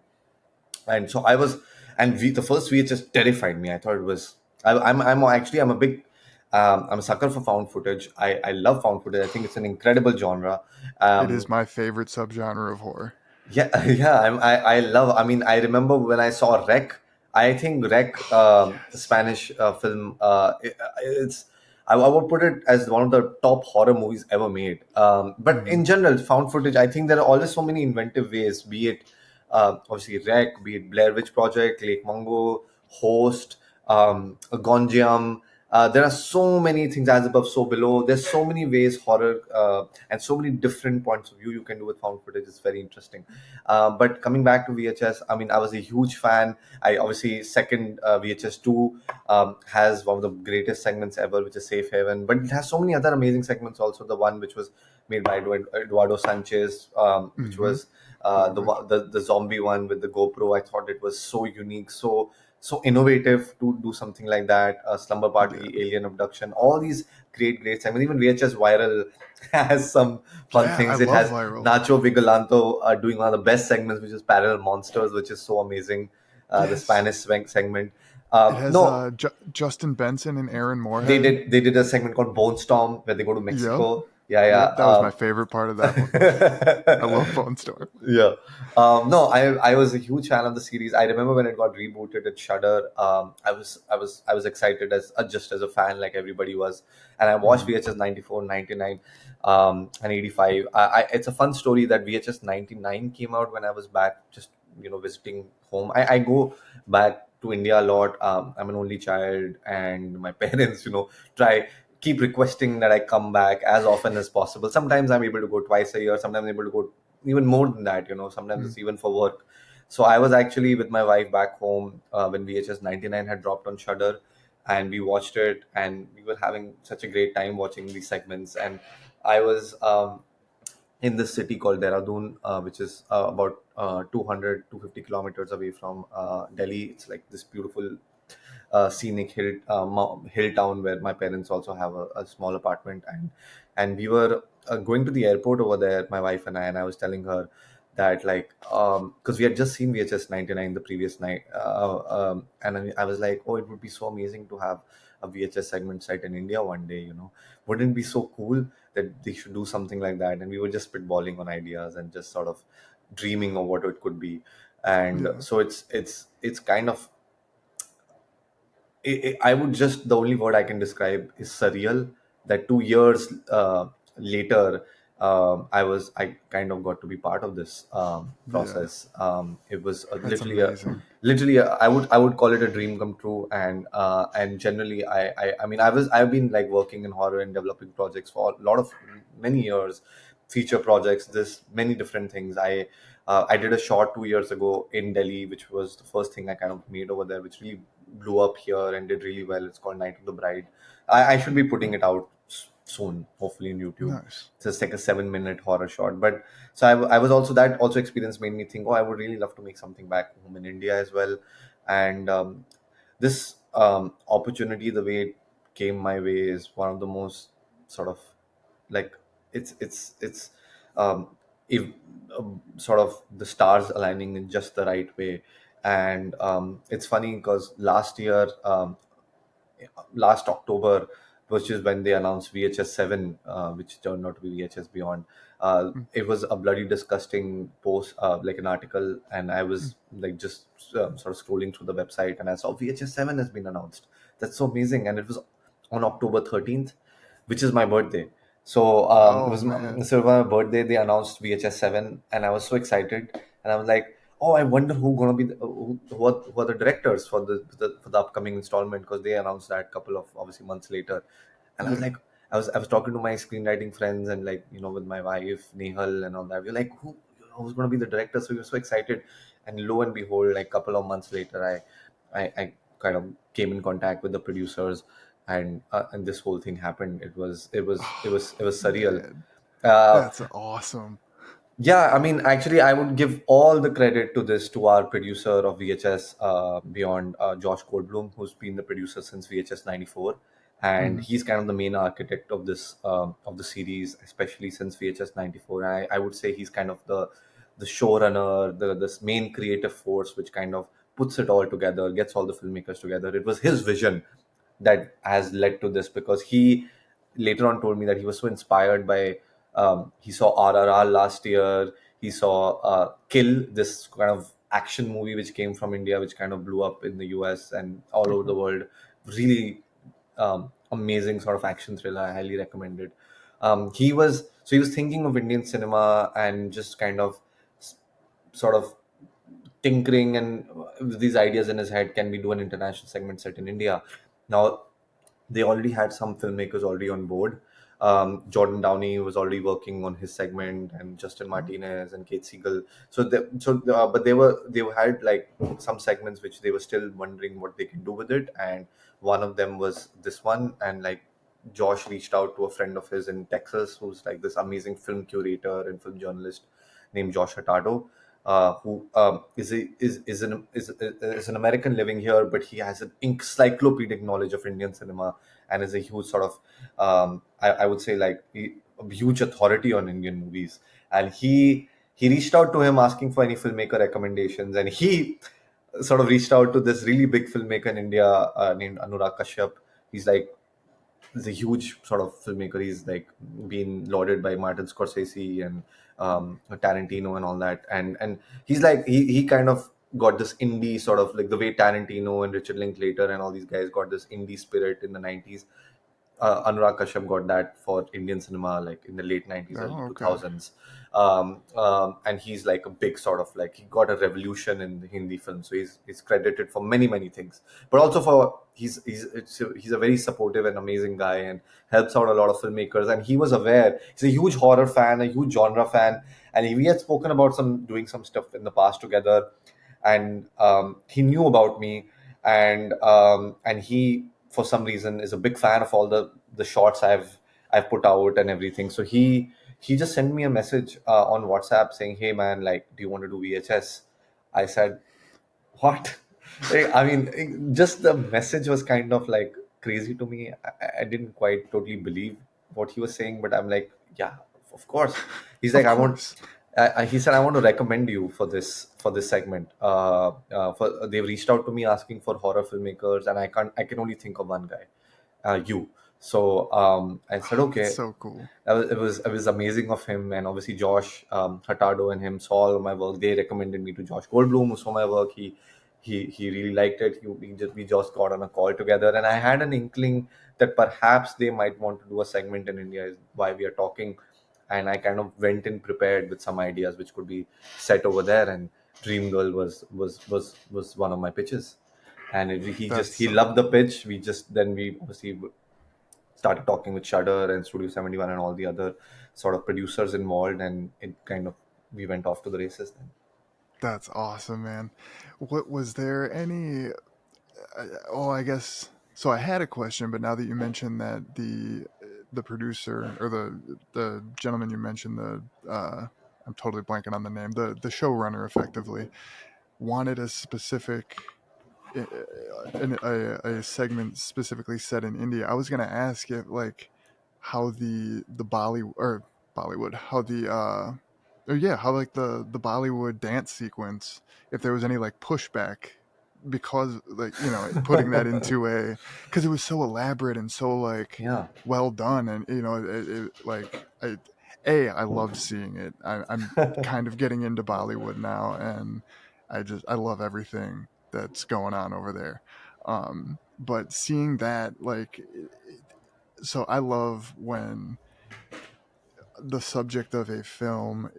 so I was, the first VHS terrified me. I thought it was, I'm a big, I'm a sucker for found footage. I love found footage. I think it's an incredible genre. It is Um, my favorite subgenre of horror. yeah, yeah. I love. I mean, I remember when I saw Rec. I think Rec, the Yes. Spanish film, it's. I would put it as one of the top horror movies ever made. But Hmm. in general, found footage. I think there are always so many inventive ways. Be it obviously Rec, be it Blair Witch Project, Lake Mungo, Host, Gonjiam. There are so many things, as above, so below. There's so many ways horror, and so many different points of view you can do with found footage. It's very interesting. But coming back to VHS, I mean, I was a huge fan. I obviously second VHS 2 has one of the greatest segments ever, which is Safe Haven. But it has so many other amazing segments also. The one which was made by Eduardo Sanchez, which Hmm. was Totally. the zombie one with the GoPro. I thought it was so unique, so innovative to do something like that. Slumber Yeah. Party, Alien Abduction, all these great segments. Even VHS Viral has some fun Yeah, I things. It love has Viral. Nacho Vigilanto doing one of the best segments, which is Parallel Monsters, which is so amazing. The Yes. Spanish segment. It has No, Justin Benson and Aaron they Moorhead. did a segment called Bone Storm where they go to Yep. Mexico. Yeah, yeah. Yep. That was my favorite part of that one. I love Bone Storm. Yeah. No, I was a huge fan of the series. I remember when it got rebooted at Shudder. I was excited as just as a fan, like everybody was. And I watched Hmm. VHS 94, 99, and 85. It's a fun story that VHS 99 came out when I was back, just visiting home. I go back to India a lot. I'm an only child, and my parents, try keep requesting that I come back as often as possible. Sometimes I'm able to go twice a year. Sometimes I'm able to go even more than that. Sometimes Hmm. it's even for work. So I was actually with my wife back home when VHS 99 had dropped on Shudder, and we watched it, and we were having such a great time watching these segments. And I was in this city called Dehradun, which is about 200 250 kilometers away from Delhi. It's like this beautiful scenic hill town where my parents also have a small apartment. And we were going to the airport over there, my wife and I was telling her that, like, because we had just seen VHS 99 the previous night, and I was like, oh, it would be so amazing to have a VHS segment set in India one day. Wouldn't it be so cool that they should do something like that? And we were just spitballing on ideas and just sort of dreaming of what it could be. And Yeah. so it's kind of, I would just, the only word I can describe is surreal. That 2 years later, I kind of got to be part of this Yeah. process. It was That's amazing. literally I would call it a dream come true. And generally, I mean, I've been like working in horror and developing projects for a lot of many years, feature projects, this many different things. I did a short 2 years ago in Delhi, which was the first thing I kind of made over there, which really blew up here and did really well. It's called Night of the Bride. I should be putting it out soon, hopefully in YouTube. Nice. It's just like a 7 minute horror short. But so I was also, that also experience made me think, oh, I would really love to make something back home in India as well. And this opportunity, the way it came my way, is one of the most sort of, like, it's um if sort of the stars aligning in just the right way. And it's funny because last October, which is when they announced VHS 7, which turned out to be VHS Beyond. Mm, It was a bloody disgusting post, like an article, and I mm. was like just sort of scrolling through the website, and I saw VHS 7 has been announced. That's so amazing, and it was on October 13th, which is my birthday. So it Oh was man. so my birthday. They announced VHS 7, and I was so excited, and I was like, oh, I wonder who are the directors for the upcoming installment, because they announced that a couple of obviously months later. And I was Yeah. like, I was talking to my screenwriting friends, and, like, with my wife Nehal and all that. We're like, who's going to be the director? So we were so excited, and lo and behold, like, couple of months later, I kind of came in contact with the producers, and this whole thing happened. It was Oh, surreal. man. Uh, That's awesome. Yeah, I mean, actually, I would give all the credit to this to our producer of VHS Beyond, Josh Goldblum, who's been the producer since VHS '94, and Mhm. he's kind of the main architect of this of the series, especially since VHS '94. And I would say he's kind of the showrunner, the this main creative force, which kind of puts it all together, gets all the filmmakers together. It was his vision that has led to this, because he later on told me that he was so inspired by he saw RRR last year. He saw Kill, this kind of action movie which came from India, which kind of blew up in the US and all over Okay. the world. Really amazing sort of action thriller. I highly recommend it. He was thinking of Indian cinema and just kind of sort of tinkering and with these ideas in his head. Can we do an international segment set in India? Now they already had some filmmakers already on board. Jordan Downey was already working on his segment, and Justin Oh, Martinez and Kate Siegel. But they had like some segments which they were still wondering what they can do with it, and one of them was this one. And like Josh reached out to a friend of his in Texas, who's like this amazing film curator and film journalist named Josh Hurtado, who is an American living here, but he has an encyclopedic knowledge of Indian cinema and is a huge sort of I would say like a huge authority on Indian movies. And he reached out to him asking for any filmmaker recommendations, and he sort of reached out to this really big filmmaker in India named Anurag Kashyap. He's like He's a huge sort of filmmaker. He's like been lauded by Martin Scorsese and Tarantino and all that. And he's like he kind of got this indie sort of like the way Tarantino and Richard Linklater and all these guys got this indie spirit in the '90s. Anurag Kashyap got that for Indian cinema, like in the late '90s, early oh, okay. 2000s. And he's like a big sort of like he got a revolution in the Hindi film. So he's credited for many things, but also for he's a very supportive and amazing guy and helps out a lot of filmmakers. And he was aware. He's a huge horror fan, a huge genre fan, and we had spoken about some doing some stuff in the past together. And he knew about me, and he for some reason is a big fan of all the shots I've put out and everything. So he just sent me a message on WhatsApp saying, "Hey man, like, do you want to do VHS?" I said, "What?" I mean, just the message was kind of like crazy to me. I didn't quite totally believe what he was saying, but I'm like, "Yeah, of course." He's like, Of "I want." course. He said, "I want to recommend you for this segment." For they've reached out to me asking for horror filmmakers, and I can only think of one guy, you. So I said, That's okay. so cool. It was amazing of him, and obviously Josh Hurtado and him saw all my work. They recommended me to Josh Goldblum, who saw my work. He really liked it. We just got on a call together, and I had an inkling that perhaps they might want to do a segment in India. Is why we are talking, and I kind of went in prepared with some ideas which could be set over there. And Dream Girl was one of my pitches, and That's he so loved the cool. pitch. We obviously started talking with Shudder and Studio 71 and all the other sort of producers involved, and it kind of we went off to the races then. That's awesome, man. What was there any? Oh, I guess so. I had a question, but now that you mentioned that the producer or the gentleman you mentioned, the I'm totally blanking on the name, the showrunner effectively wanted a specific a segment specifically set in India. I was gonna ask if like how the Bollywood, how the or yeah, how like the Bollywood dance sequence, if there was any like pushback because like putting that into a because it was so elaborate and so like Yeah. well done and it like I loved seeing it. I'm kind of getting into Bollywood now and I love everything that's going on over there. But seeing that like so I love when the subject of a film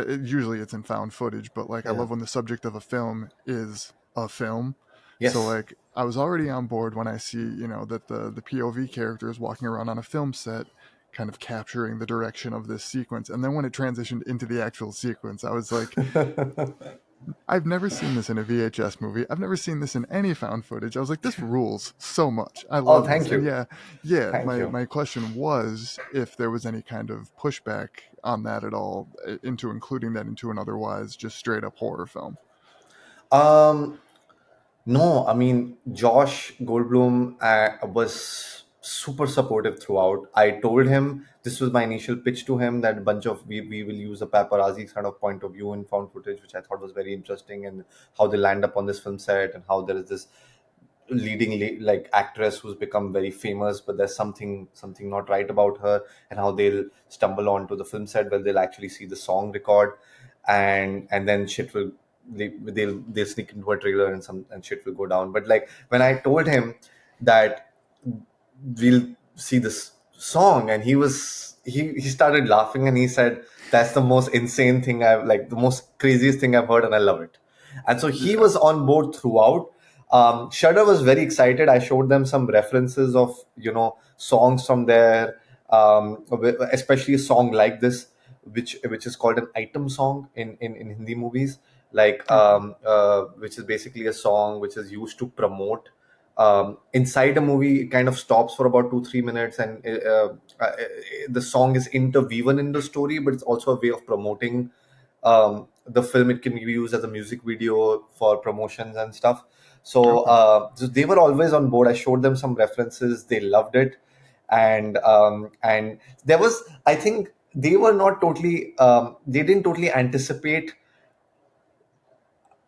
usually it's in found footage, but like I Yeah. love when the subject of a film is a film. So Yes. like I was already on board when I see that the POV character is walking around on a film set kind of capturing the direction of this sequence, and then when it transitioned into the actual sequence I was like I've never seen this in a VHS movie. I've never seen this in any found footage. I was like, this rules so much. I Oh, love this. thank And you. yeah, yeah, Thank my you. my question was if there was any kind of pushback on that at all into including that into an otherwise just straight up horror film. Um, No, I mean, Josh Goldblum was super supportive throughout. I told him this was my initial pitch to him that a bunch of we will use a paparazzi kind of point of view in found footage, which I thought was very interesting, and how they land up on this film set and how there is this leading like actress who's become very famous, but there's something not right about her, and how they'll stumble onto the film set where they'll actually see the song record, and then shit will they'll sneak into a trailer and some and shit will go down. But like when I told him that we'll see this song, and he started laughing and he said that's the most insane thing I've like the most craziest thing I've heard, and I love it. And so he Yeah. was on board throughout. Shudder was very excited. I showed them some references of songs from there, especially a song like this, which is called an item song in Hindi movies, like Okay. which is basically a song which is used to promote inside a movie. It kind of stops for about 2-3 minutes, and the song is interwoven in the story, but it's also a way of promoting the film. It can be used as a music video for promotions and stuff. So, Okay. so they were always on board. I showed them some references. They loved it, and there was, I think, they were not totally. They didn't totally anticipate,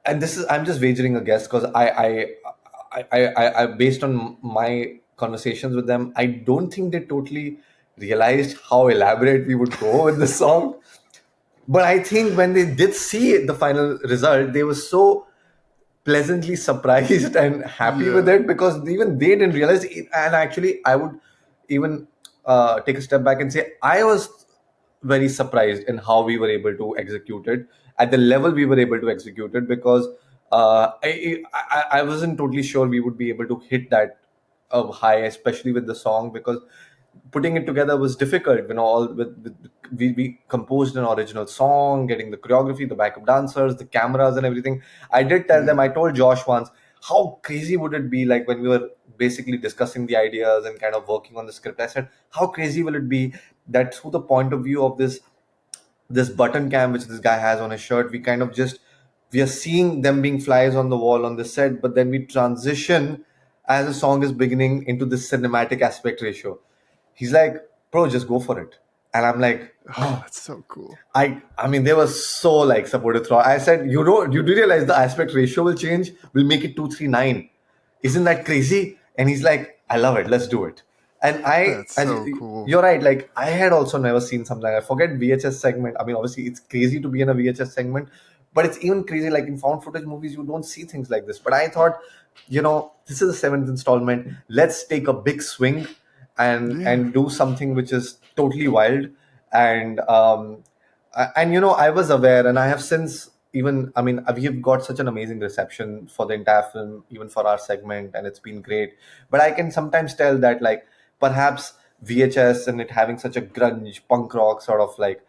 and this is, I'm just wagering a guess because I based on my conversations with them, I don't think they totally realized how elaborate we would go with the song. But I think when they did see the final result, they were so pleasantly surprised and happy with Yeah. it, because even they didn't realize it. And actually, I would even take a step back and say I was very surprised in how we were able to execute it at the level we were able to execute it, because I wasn't totally sure we would be able to hit that high, especially with the song, because putting it together was difficult. All we composed an original song, getting the choreography, the backup dancers, the cameras, and everything. I did tell them. Yeah. I told Josh once, how crazy would it be, like when we were basically discussing the ideas and kind of working on the script. I said, how crazy will it be that through the point of view of this button cam which this guy has on his shirt, we kind of just we are seeing them being flies on the wall on the set, but then we transition as the song is beginning into this cinematic aspect ratio. He's like, bro, just go for it. And I'm like, Oh, oh, that's so cool. I mean, they were so like supportive throughout. I said, you do realize the aspect ratio will change? We'll make it 2:3:9. Isn't that crazy? And he's like, I love it. Let's do it. And That's and so cool. you're right. Like I had also never seen something. I forget VHS segment. I mean, obviously it's crazy to be in a VHS segment, but it's even crazy like in found footage movies you don't see things like this. But I thought, this is the seventh installment. Let's take a big swing Yeah. and do something which is totally wild. And I was aware, and I have since even, I mean, we have got such an amazing reception for the entire film, even for our segment, and it's been great. But I can sometimes tell that, like, perhaps VHS and it having such a grunge punk rock sort of like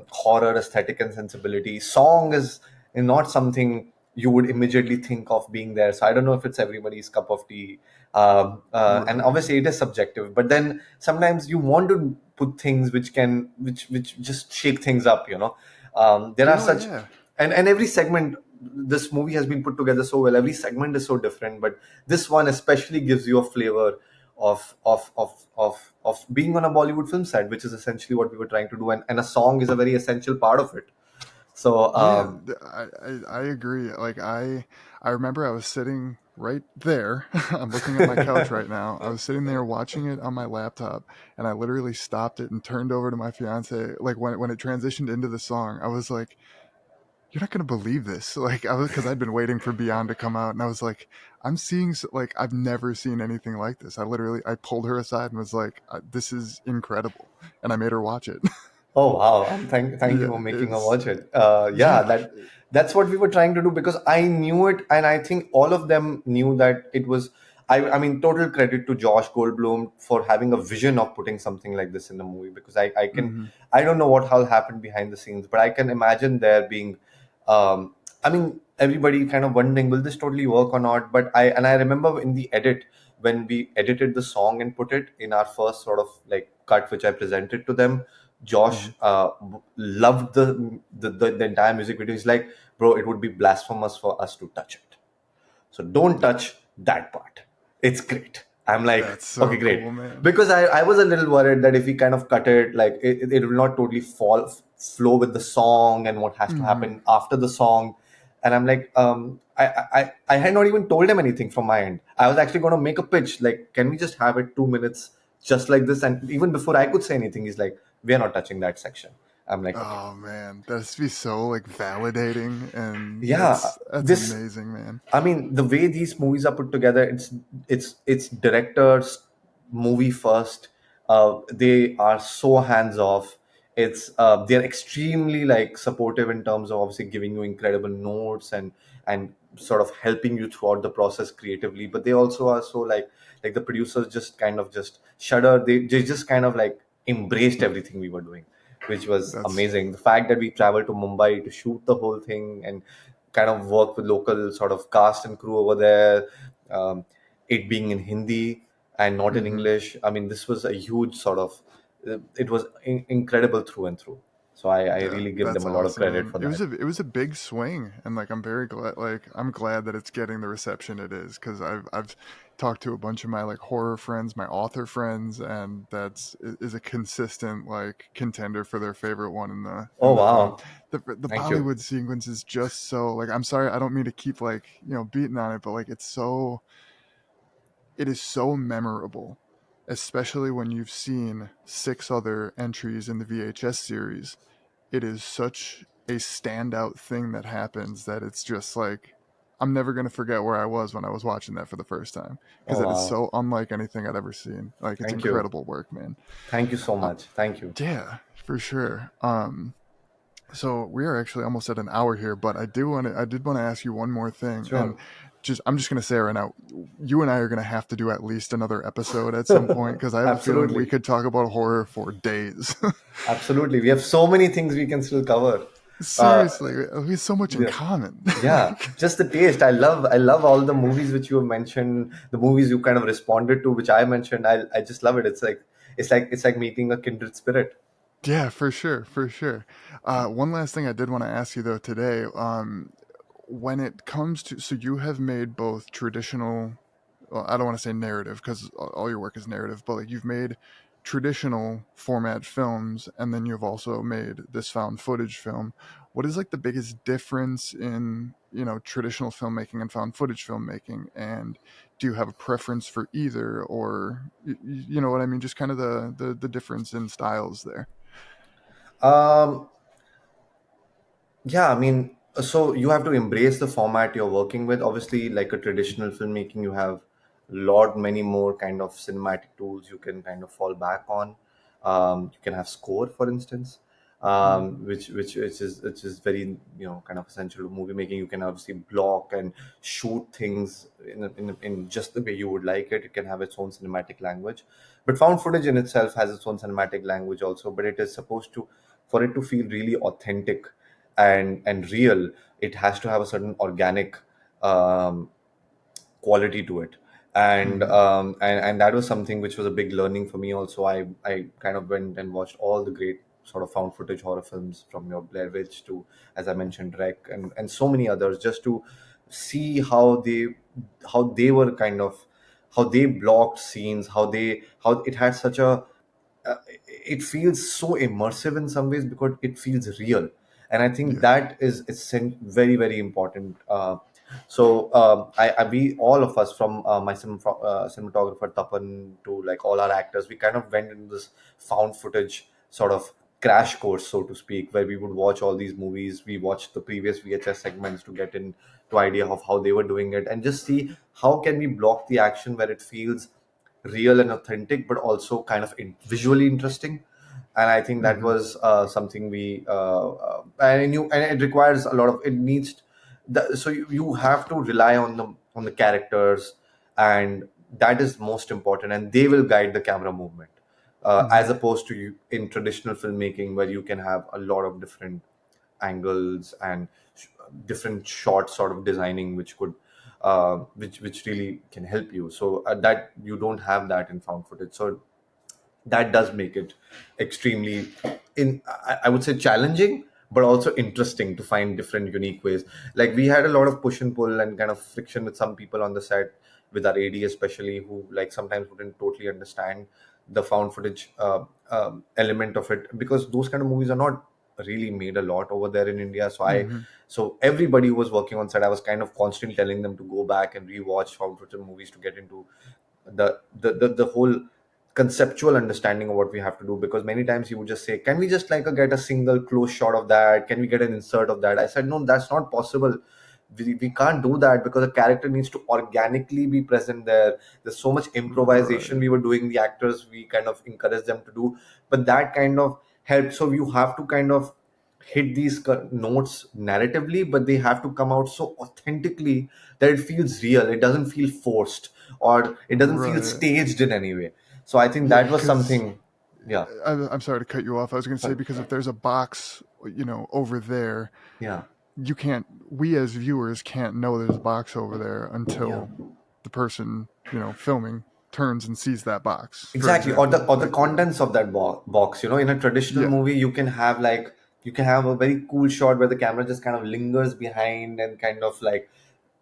horror aesthetic and sensibility, song is not something you would immediately think of being there. So I don't know if it's everybody's cup of tea. And Right. obviously it is subjective, but then sometimes you want to put things which just shake things up. There are Yeah, such, yeah. and every segment, this movie has been put together so well. Every segment is so different, but this one especially gives you a flavor of being on a Bollywood film set, which is essentially what we were trying to do, and a song is a very essential part of it. So Yeah, I agree. Like I remember I was sitting right there. I'm looking at my couch right now. I was sitting there watching it on my laptop, and I literally stopped it and turned over to my fiance. Like when it transitioned into the song, I was like, "You're not gonna believe this!" Like I was because I'd been waiting for Beyond to come out, and I was like, "I'm seeing like I've never seen anything like this." I pulled her aside and was like, "This is incredible," and I made her watch it. oh wow, thank you Yeah, for making her it's watch it. Yeah, yeah, that's what we were trying to do, because I knew it, and I think all of them knew that it was. I mean, total credit to Josh Goldblum for having a vision of putting something like this in the movie, because hmm I don't know what all happened behind the scenes, but I can imagine there being I mean, everybody kind of wondering, will this totally work or not? But I remember in the edit, when we edited the song and put it in our first sort of like cut, which I presented to them, Josh Mhm. loved the entire music video. He's like, bro, it would be blasphemous for us to touch it. So don't touch that part. It's great. I'm like, That's okay, so great. cool, man. Because I was a little worried that if we kind of cut it, like it will not totally flow with the song and what has to Hmm. happen after the song. And I'm like, I had not even told him anything from my end. I was actually going to make a pitch, like, can we just have it 2 minutes just like this? And even before I could say anything, he's like, we are not touching that section. I'm like, okay. Oh man, that's be so like validating, and Yeah, that's this amazing, man. I mean, the way these movies are put together, it's directors movie first. They are so hands off. It's they're extremely like supportive in terms of obviously giving you incredible notes and sort of helping you throughout the process creatively. But they also are so like the producers just kind of just shudder. They just kind of like embraced everything we were doing, which was That's amazing. The fact that we traveled to Mumbai to shoot the whole thing and kind of work with local sort of cast and crew over there. It being in Hindi and not in hmm English. I mean, this was a huge sort of. It was incredible through and through. So I yeah, really give that's them a lot of awesome, credit man. for that. It was a big swing, and like I'm very glad. Like I'm glad that it's getting the reception it is, because I've talked to a bunch of my like horror friends, my author friends, and is a consistent like contender for their favorite one Oh in the film. wow! The Thank you. Bollywood sequence is just so like, I'm sorry, I don't mean to keep like, beating on it, but like it is so memorable, especially when you've seen six other entries in the VHS series. It is such a standout thing that happens that it's just like, I'm never going to forget where I was when I was watching that for the first time, because Oh it is wow! so unlike anything I'd ever seen. Like, it's Thank you. incredible work, man. Thank you so Uh, much. Thank you. yeah, for sure. So we are actually almost at an hour here, but I did want to ask you one more thing, and Sure. I'm just gonna say right now, you and I are gonna have to do at least another episode at some point, because I have a feeling we Absolutely. could talk about horror for days. Absolutely. We have so many things we can still cover. Uh, Seriously, we have so much in yeah. common. Yeah, just the taste. I love all the movies which you have mentioned, the movies you kind of responded to, which I mentioned. I just love it. It's like meeting a kindred spirit. Yeah, for sure, for sure. One last thing I did want to ask you though today, when it comes to, so you have made both traditional, well, I don't want to say narrative because all your work is narrative, but like you've made traditional format films, and then you've also made this found footage film. What is like the biggest difference in, traditional filmmaking and found footage filmmaking? And do you have a preference for either, or you know what I mean? Just kind of the difference in styles there. Um, Yeah, I mean, so you have to embrace the format you're working with. Obviously, like a traditional filmmaking, you have a lot many more kind of cinematic tools you can kind of fall back on. You can have score, for instance, Hmm. which is very kind of essential to movie making. You can obviously block and shoot things in just the way you would like it. It can have its own cinematic language, but found footage in itself has its own cinematic language also. But it is supposed to, for it to feel really authentic and real, it has to have a certain organic um, quality to it. Hmm. And that was something which was a big learning for me also. I kind of went and watched all the great sort of found footage horror films, from your Blair Witch to, as I mentioned, Rec, and so many others, just to see how they were kind of, how they blocked scenes, how it had such a it feels so immersive in some ways because it feels real. And I think Yeah. that is very very important. We all of us, from my cinematographer Tapan to like all our actors, we kind of went into this found footage sort of crash course, so to speak, where we would watch all these movies. We watched the previous VHS segments to get into idea of how they were doing it, and just see how can we block the action where it feels real and authentic, but also kind of visually interesting. And I think that Hmm. was something we and it requires a lot of, it needs so you have to rely on the characters, and that is most important, and they will guide the camera movement, Hmm. as opposed to you in traditional filmmaking, where you can have a lot of different angles and different shot sort of designing, which could which really can help you. So that you don't have that in found footage. So that does make it extremely I would say challenging, but also interesting to find different unique ways. Like we had a lot of push and pull and kind of friction with some people on the set, with our AD especially, who like sometimes wouldn't totally understand the found footage element of it, because those kind of movies are not really made a lot over there in India. Hmm. So everybody who was working on set, I was kind of constantly telling them to go back and rewatch found footage movies to get into the whole conceptual understanding of what we have to do. Because many times you would just say, can we just like get a single close shot of that, can we get an insert of that? I said, no, that's not possible. We can't do that, because a character needs to organically be present there. There's so much improvisation Right. we were doing, the actors, we kind of encourage them to do, but that kind of helps. So you have to kind of hit these notes narratively, but they have to come out so authentically that it feels real, it doesn't feel forced, or it doesn't feel Right. staged in any way. So I think Yeah, that was because something. Yeah. I'm sorry to cut you off. I was going to say, Sorry. because if there's a box, over there, Yeah. you can't. We as viewers can't know there's a box over there Yeah. until the person filming turns and sees that box. For Exactly. Or the example, like contents of that box. In a traditional yeah. movie, you can have a very cool shot where the camera just kind of lingers behind and kind of like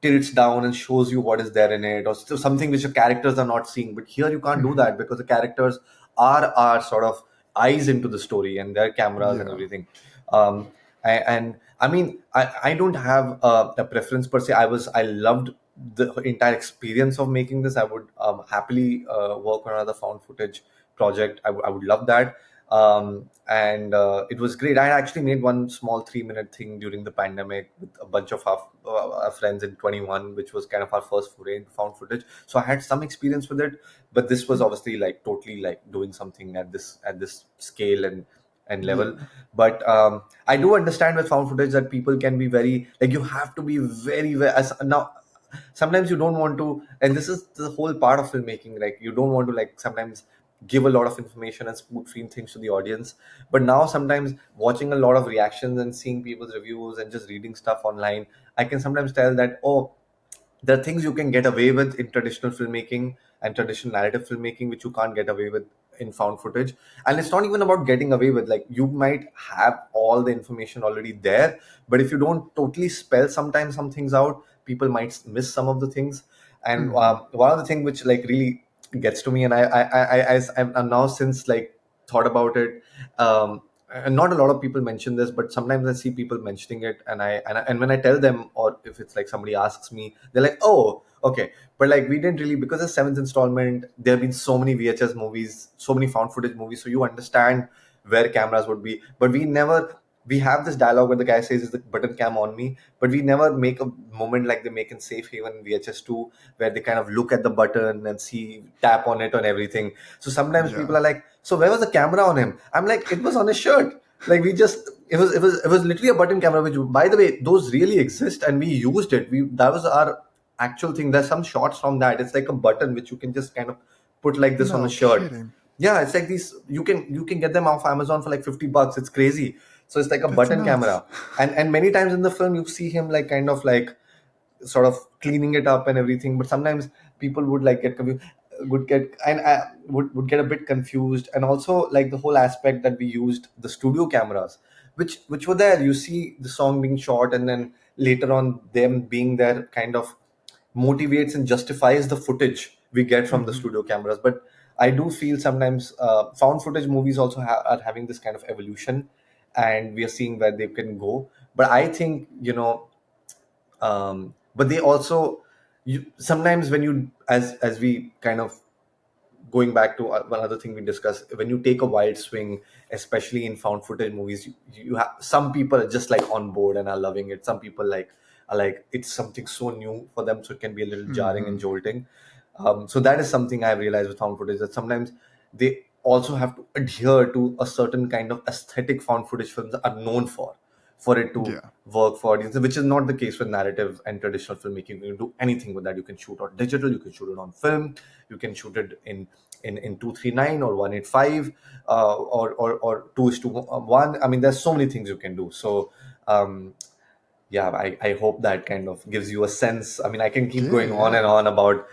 tilts down and shows you what is there in it, or still something which the characters are not seeing. But here you can't do Hmm. that, because the characters are sort of eyes into the story, and their cameras and Yeah. everything. And I mean, I don't have a preference per se. I loved the entire experience of making this. I would happily work on another found footage project. I would love that. And it was great. I actually made one small 3-minute thing during the pandemic with a bunch of our friends in 21, which was kind of our first foray into found footage. So I had some experience with it, but this was obviously like totally like doing something at this scale and level. Yeah. But I do understand with found footage that people can be very like, you have to be very, very as now sometimes you don't want to, and this is the whole part of filmmaking, like you don't want to like sometimes give a lot of information and spoon feed things to the audience. But now sometimes watching a lot of reactions and seeing people's reviews and just reading stuff online, I can sometimes tell that, oh, there are things you can get away with in traditional filmmaking and traditional narrative filmmaking which you can't get away with in found footage. And it's not even about getting away with, like you might have all the information already there, but if you don't totally spell sometimes some things out, people might miss some of the things. And Hmm. one of the things which like really gets to me, and I'm now since like thought about it, and not a lot of people mention this, but sometimes I see people mentioning it, and when I tell them, or if it's like somebody asks me, they're like, oh, okay. But like we didn't really, because the seventh installment, there have been so many VHS movies, so many found footage movies, so you understand where cameras would be. But we have this dialogue where the guy says, is the button cam on me? But we never make a moment like they make in Safe Haven VHS 2, where they kind of look at the button and see, tap on it on everything. So sometimes people Yeah. are like, so where was the camera on him? I'm like, it was on his shirt. Like we just, it was literally a button camera, which by the way, those really exist and we used it. That was our actual thing. There's some shots from that. It's like a button which you can just kind of put like this on a No shirt. kidding. Yeah, it's like these, you can get them off Amazon for like $50. It's crazy. So it's like a That's button nuts. camera. And many times in the film you see him like kind of like sort of cleaning it up and everything. But sometimes people would like get confused, would get and would get a bit confused. And also like the whole aspect that we used the studio cameras, which were there. You see the song being shot, and then later on them being there kind of motivates and justifies the footage we get from the Hmm. studio cameras. But I do feel sometimes found footage movies also are having this kind of evolution, and we are seeing where they can go. But I think, but they also, sometimes when you, as we kind of, going back to one other thing we discussed, when you take a wild swing, especially in found footage movies, you have some people are just like on board and are loving it. Some people like are like, it's something so new for them, so it can be a little jarring and Hmm. jolting. So that is something I've realized with found footage, that sometimes they also have to adhere to a certain kind of aesthetic found footage films are known for it to Yeah. work for audiences, which is not the case with narrative and traditional filmmaking. You can do anything with that. You can shoot on digital, you can shoot it on film, you can shoot it in 239 or 185, or 2:1. I mean, there's so many things you can do. So yeah, I hope that kind of gives you a sense. I mean, I can keep Yeah, going on and yeah. on about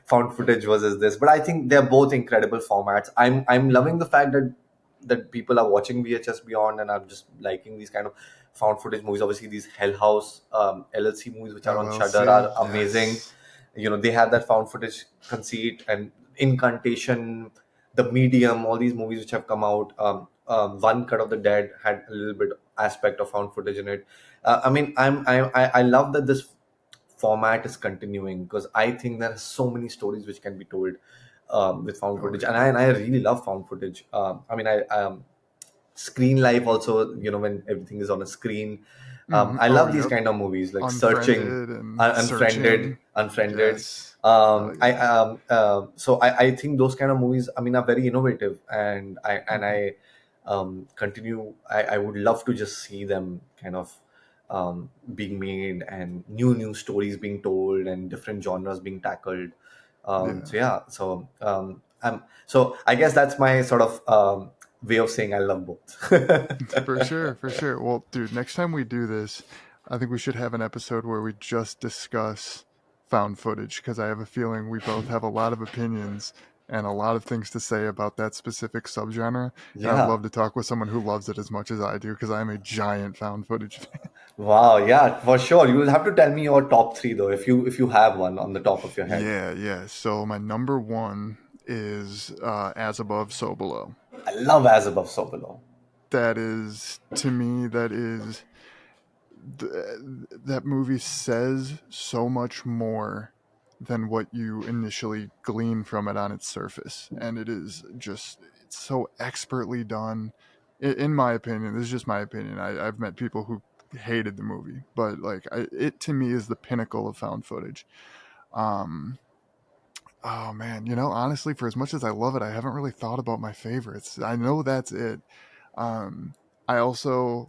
found footage versus this, but I think they're both incredible formats. I'm loving the fact that people are watching VHS Beyond, and I'm just liking these kind of found footage movies. Obviously, these Hell House LLC movies, which are on Shudder, LLC, are amazing. yes. They have that found footage conceit, and Incantation, The Medium, all these movies which have come out. One Cut of the Dead had a little bit aspect of found footage in it. I mean, I love that this format is continuing, because I think there are so many stories which can be told with found Oh footage, yeah. and I really love found footage. I mean, I screen life also, when everything is on a screen. I Oh love these yep. kind of movies like Searching, Unfriended and Unfriended, Searching. Unfriended. Yes. Oh yeah. So I think those kind of movies, I mean, are very innovative, and Hmm. I continue. I would love to just see them kind of being made, and new stories being told, and different genres being tackled. Yeah. So yeah, so I guess that's my sort of way of saying I love both. For sure, for sure. Well, dude, next time we do this, I think we should have an episode where we just discuss found footage, because I have a feeling we both have a lot of opinions and a lot of things to say about that specific subgenre. And I'd Yeah. love to talk with someone who loves it as much as I do, because I'm a giant found footage fan. Wow. Yeah, for sure. You will have to tell me your top three though, if you have one on the top of your head. Yeah, yeah. So my number one is As Above, So Below. I love As Above, So Below. That is, to me, that movie says so much more than what you initially glean from it on its surface, and it's so expertly done. In my opinion, this is just my opinion. I've met people who hated the movie, but like it to me is the pinnacle of found footage. Um, oh man, honestly, for as much as I love it, I haven't really thought about my favorites. I know that's it. Um, I also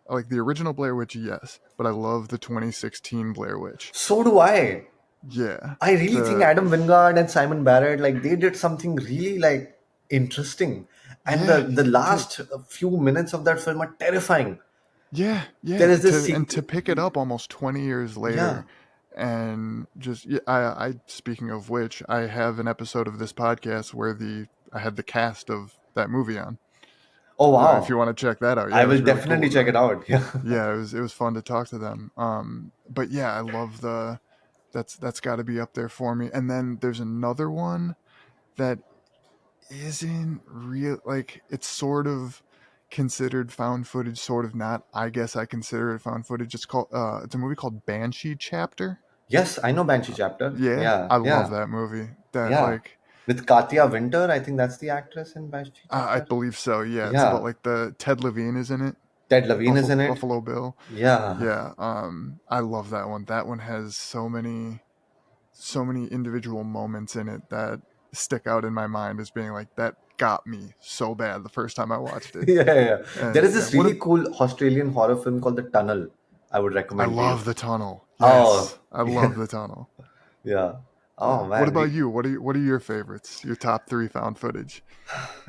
I like the original Blair Witch, yes, but I love the 2016 Blair Witch. So do I. Yeah, I really think the Adam Wingard and Simon Barrett, like, they did something really like interesting. And yeah the to last few minutes of that film are terrifying. yeah There yeah is this to pick it up almost 20 years yeah. later, and just yeah, I speaking of which, I have an episode of this podcast where the I had the cast of that movie on. Oh If you wow. want to check that out, I yeah, it will was really definitely cool. check it out. Yeah. Yeah, it was fun to talk to them. But yeah, I love that's got to be up there for me. And then there's another one that isn't real, like it's sort of considered found footage, sort of not. I guess I consider it found footage. It's a movie called Banshee Chapter. Yes, I know Banshee Chapter. Yeah, Yeah, I love yeah, that movie. That yeah. like With Katya Winter, I think that's the actress in Banshee I Chapter. believe so. Yeah, it's about Yeah. like the Ted Levine is in it. Ted Levine is in it. Buffalo Bill. Yeah. Yeah, I love that one. That one has so many individual moments in it that stick out in my mind as being like that got me so bad the first time I watched it. Yeah, yeah, yeah. There And is yeah, this really cool Australian horror film called The Tunnel. I would I recommend to you. love The Tunnel. Oh, Yes, I love yeah, The Tunnel. yeah. Oh Yeah. What man, about you? What are your favorites? Your top three found footage?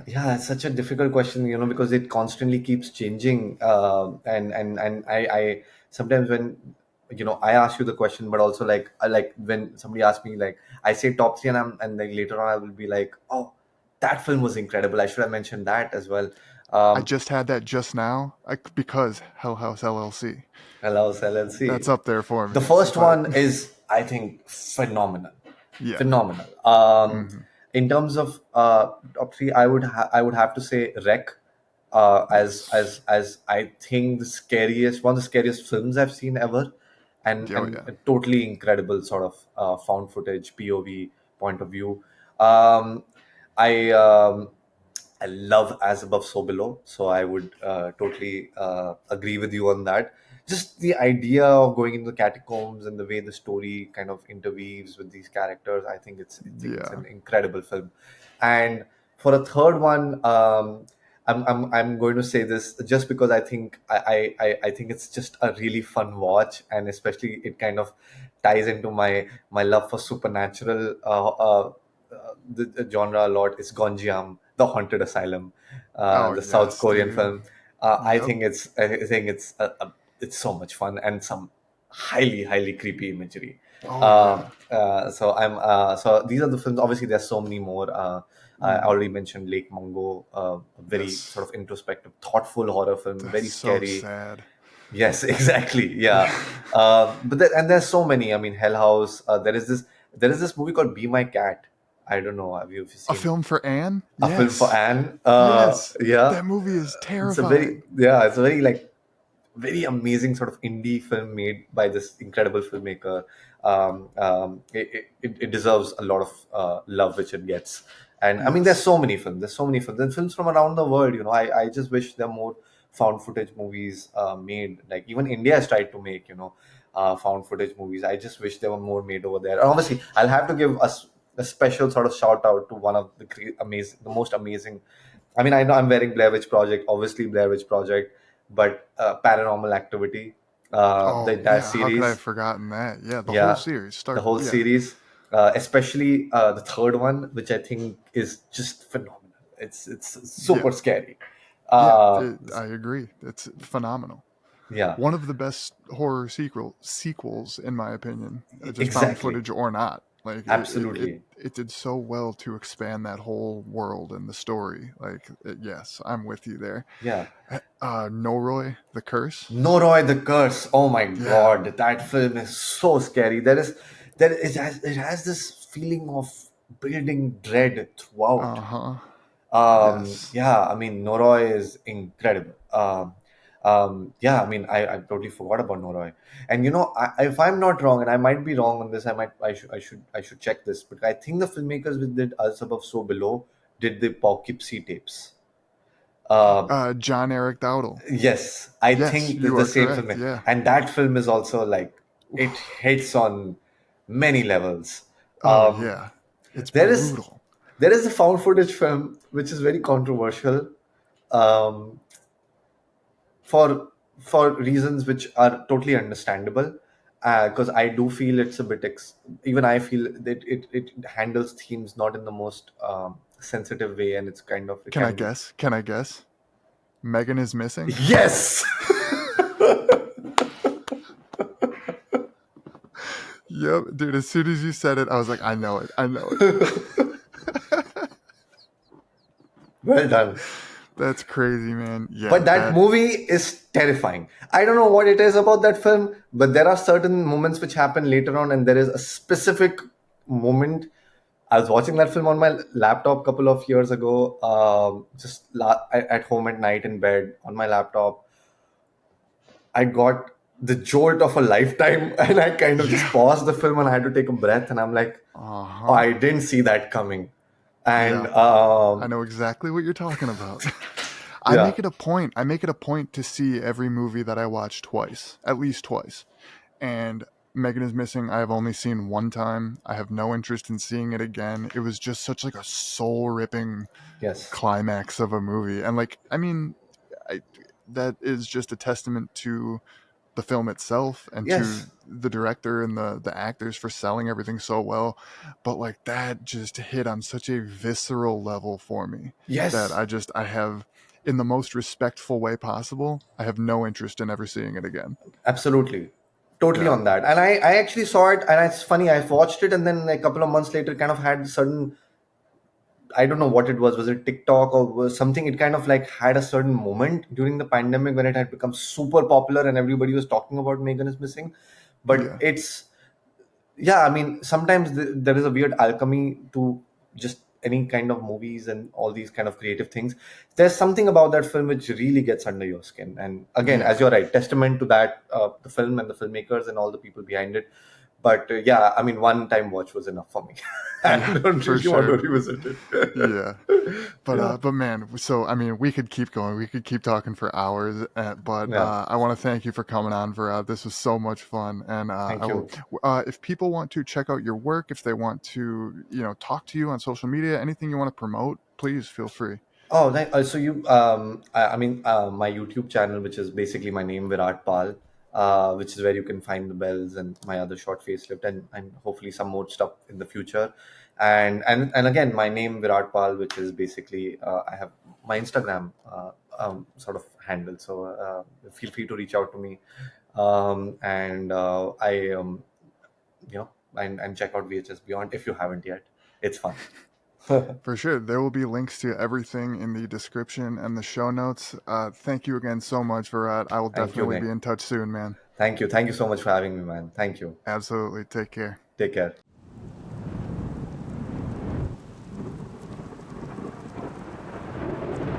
yeah, it's such a difficult question, because it constantly keeps changing. And I sometimes when I ask you the question, but also like like when somebody asks me, like I say top three, and and like later on I will be like, oh, that film was incredible. I should have mentioned that as well. I Um, just had that just now, because Hell House LLC. Allows LLC. That's up there for The me. first But one is, I think, phenomenal, yeah. phenomenal. Hmm. In terms of top three, I would have to say Wreck, Yes. as I think one of the scariest films I've seen ever, Oh and yeah. a totally incredible sort of found footage POV point of view. Um, I I love As Above, So Below. So I would totally agree with you on that. Just the idea of going into the catacombs and the way the story kind of interweaves with these characters, I think it's Yeah. an incredible film. And for a third one, I'm going to say this just because I think it's just a really fun watch, and especially it kind of ties into my love for supernatural the genre a lot. Is Gonjiam, The Haunted Asylum, Oh the South yes, Korean dude. film. I Yep. think it's so much fun and some highly creepy imagery. Oh yeah. So these are the films. Obviously, there's so many more. I Mm, already mentioned Lake Mungo, a very yes. sort of introspective, thoughtful horror film, That's very so scary. sad. Yes, exactly. Yeah. Yeah, and there's so many. I mean, Hell House. There is this movie called Be My Cat. I don't know. Have you A seen film for Anne? a film for Yes. Anne? Yes. Yeah, That movie is it's a very terrifying. yeah, it's a very amazing sort of indie film made by this incredible filmmaker. It deserves a lot of love which it gets. And I mean, there's Yes. so many films. There's so many films and films from around the world. I just wish there are more found footage movies made. Like even India has tried to make found footage movies. I just wish there were more made over there. And obviously, I'll have to give us a special sort of shout out to one of the most amazing. I mean, I know I'm wearing Blair Witch Project, obviously Blair Witch Project, but Paranormal Activity, the Oh entire yeah. How could I have series, forgotten that? Yeah. The whole yeah, series. the Start. whole Yeah. series, especially the third one, which I think is just phenomenal. It's Yeah. super scary. Yeah. Uh, I agree. It's phenomenal. yeah, One of the best horror sequels, in my opinion, just found exactly, footage or not. Like absolutely. it did so well to expand that whole world and the story. Like yes, I'm with you there. Yeah. Noroi, The Curse. Noroi the Curse. Oh my Yeah. God, that film is so scary. It has this feeling of building dread throughout. Uh huh. Yes. Yeah, I mean, Noroi is incredible. Yeah, I mean, I totally forgot about Noroi. And if I'm not wrong, and I might be wrong on this, I should check this, but I think the filmmakers who did Us Above So Below did the Poughkeepsie tapes. Um, John Eric Dowdle. yes, I Yes, think you the are same correct. film, Yeah. and that film is also like it Oof. hits on many levels. Oh Um, yeah. It's there is brutal. there is a found footage film which is very controversial, um, for reasons which are totally understandable. Because I do feel it's a bit even I feel that it handles themes not in the most sensitive way, and it Can I can be. guess? Can I guess? Megan is missing. Yes. Yep, dude. As soon as you said it, I was like, I know it. I know it. Well done. That's crazy, man. Yeah, But that that. movie is terrifying. I don't know what it is about that film, but there are certain moments which happen later on, and there is a specific moment. I was watching that film on my laptop a couple of years ago, at home at night in bed on my laptop. I got the jolt of a lifetime, and I kind of just Yeah. paused the film and I had to take a breath, and I'm like, Uh oh, huh. I didn't see that coming. And Yeah. I know exactly what you're talking about. I yeah, make it a point. I make it a point to see every movie that I watch twice, at least twice. And Megan is Missing, I have only seen one time. I have no interest in seeing it again. It was just such like a soul ripping yes, climax of a movie. And like, I mean, I, that is just a testament to the film itself and to yes, the director and the actors for selling everything so well, but like that just hit on such a visceral level for me that yes, I have, in the most respectful way possible, I have no interest in ever seeing it again. absolutely. Totally Yeah. on that. And I actually saw it, and it's funny, I watched it, and then a couple of months later, kind of had certain, I don't know what it was. Was it TikTok or was something? It kind of like had a certain moment during the pandemic when it had become super popular and everybody was talking about Megan is Missing. But Yeah. yeah, I mean, sometimes there is a weird alchemy to just any kind of movies and all these kind of creative things. There's something about that film which really gets under your skin. And again, as Yeah. you're right, testament to that, the film and the filmmakers and all the people behind it. But yeah, I mean, one time watch was enough for me. I Yeah, don't for really want to sure. revisit it. Yeah. Yeah, But man, so I mean, we could keep going. We could keep talking for hours. But yeah. I want to thank you for coming on, Virad. This was so much fun, and I Thank will. you. If people want to check out your work, if they want to, talk to you on social media, anything you want to promote, please feel free. Oh, so I mean, my YouTube channel, which is basically my name, Virat Pal, which is where you can find the bells and my other short facelift, and hopefully some more stuff in the future. And again, my name, Virat Pal, which is basically, I have my Instagram, sort of handle. So feel free to reach out to me, and and check out VHS Beyond if you haven't yet. It's fun. For sure. There will be links to everything in the description and the show notes. Thank you again so much, Virat. I will Thank you, definitely be Nick. in touch soon, man. Thank you so much for having me, man. Thank you. Absolutely. Take care. Take care.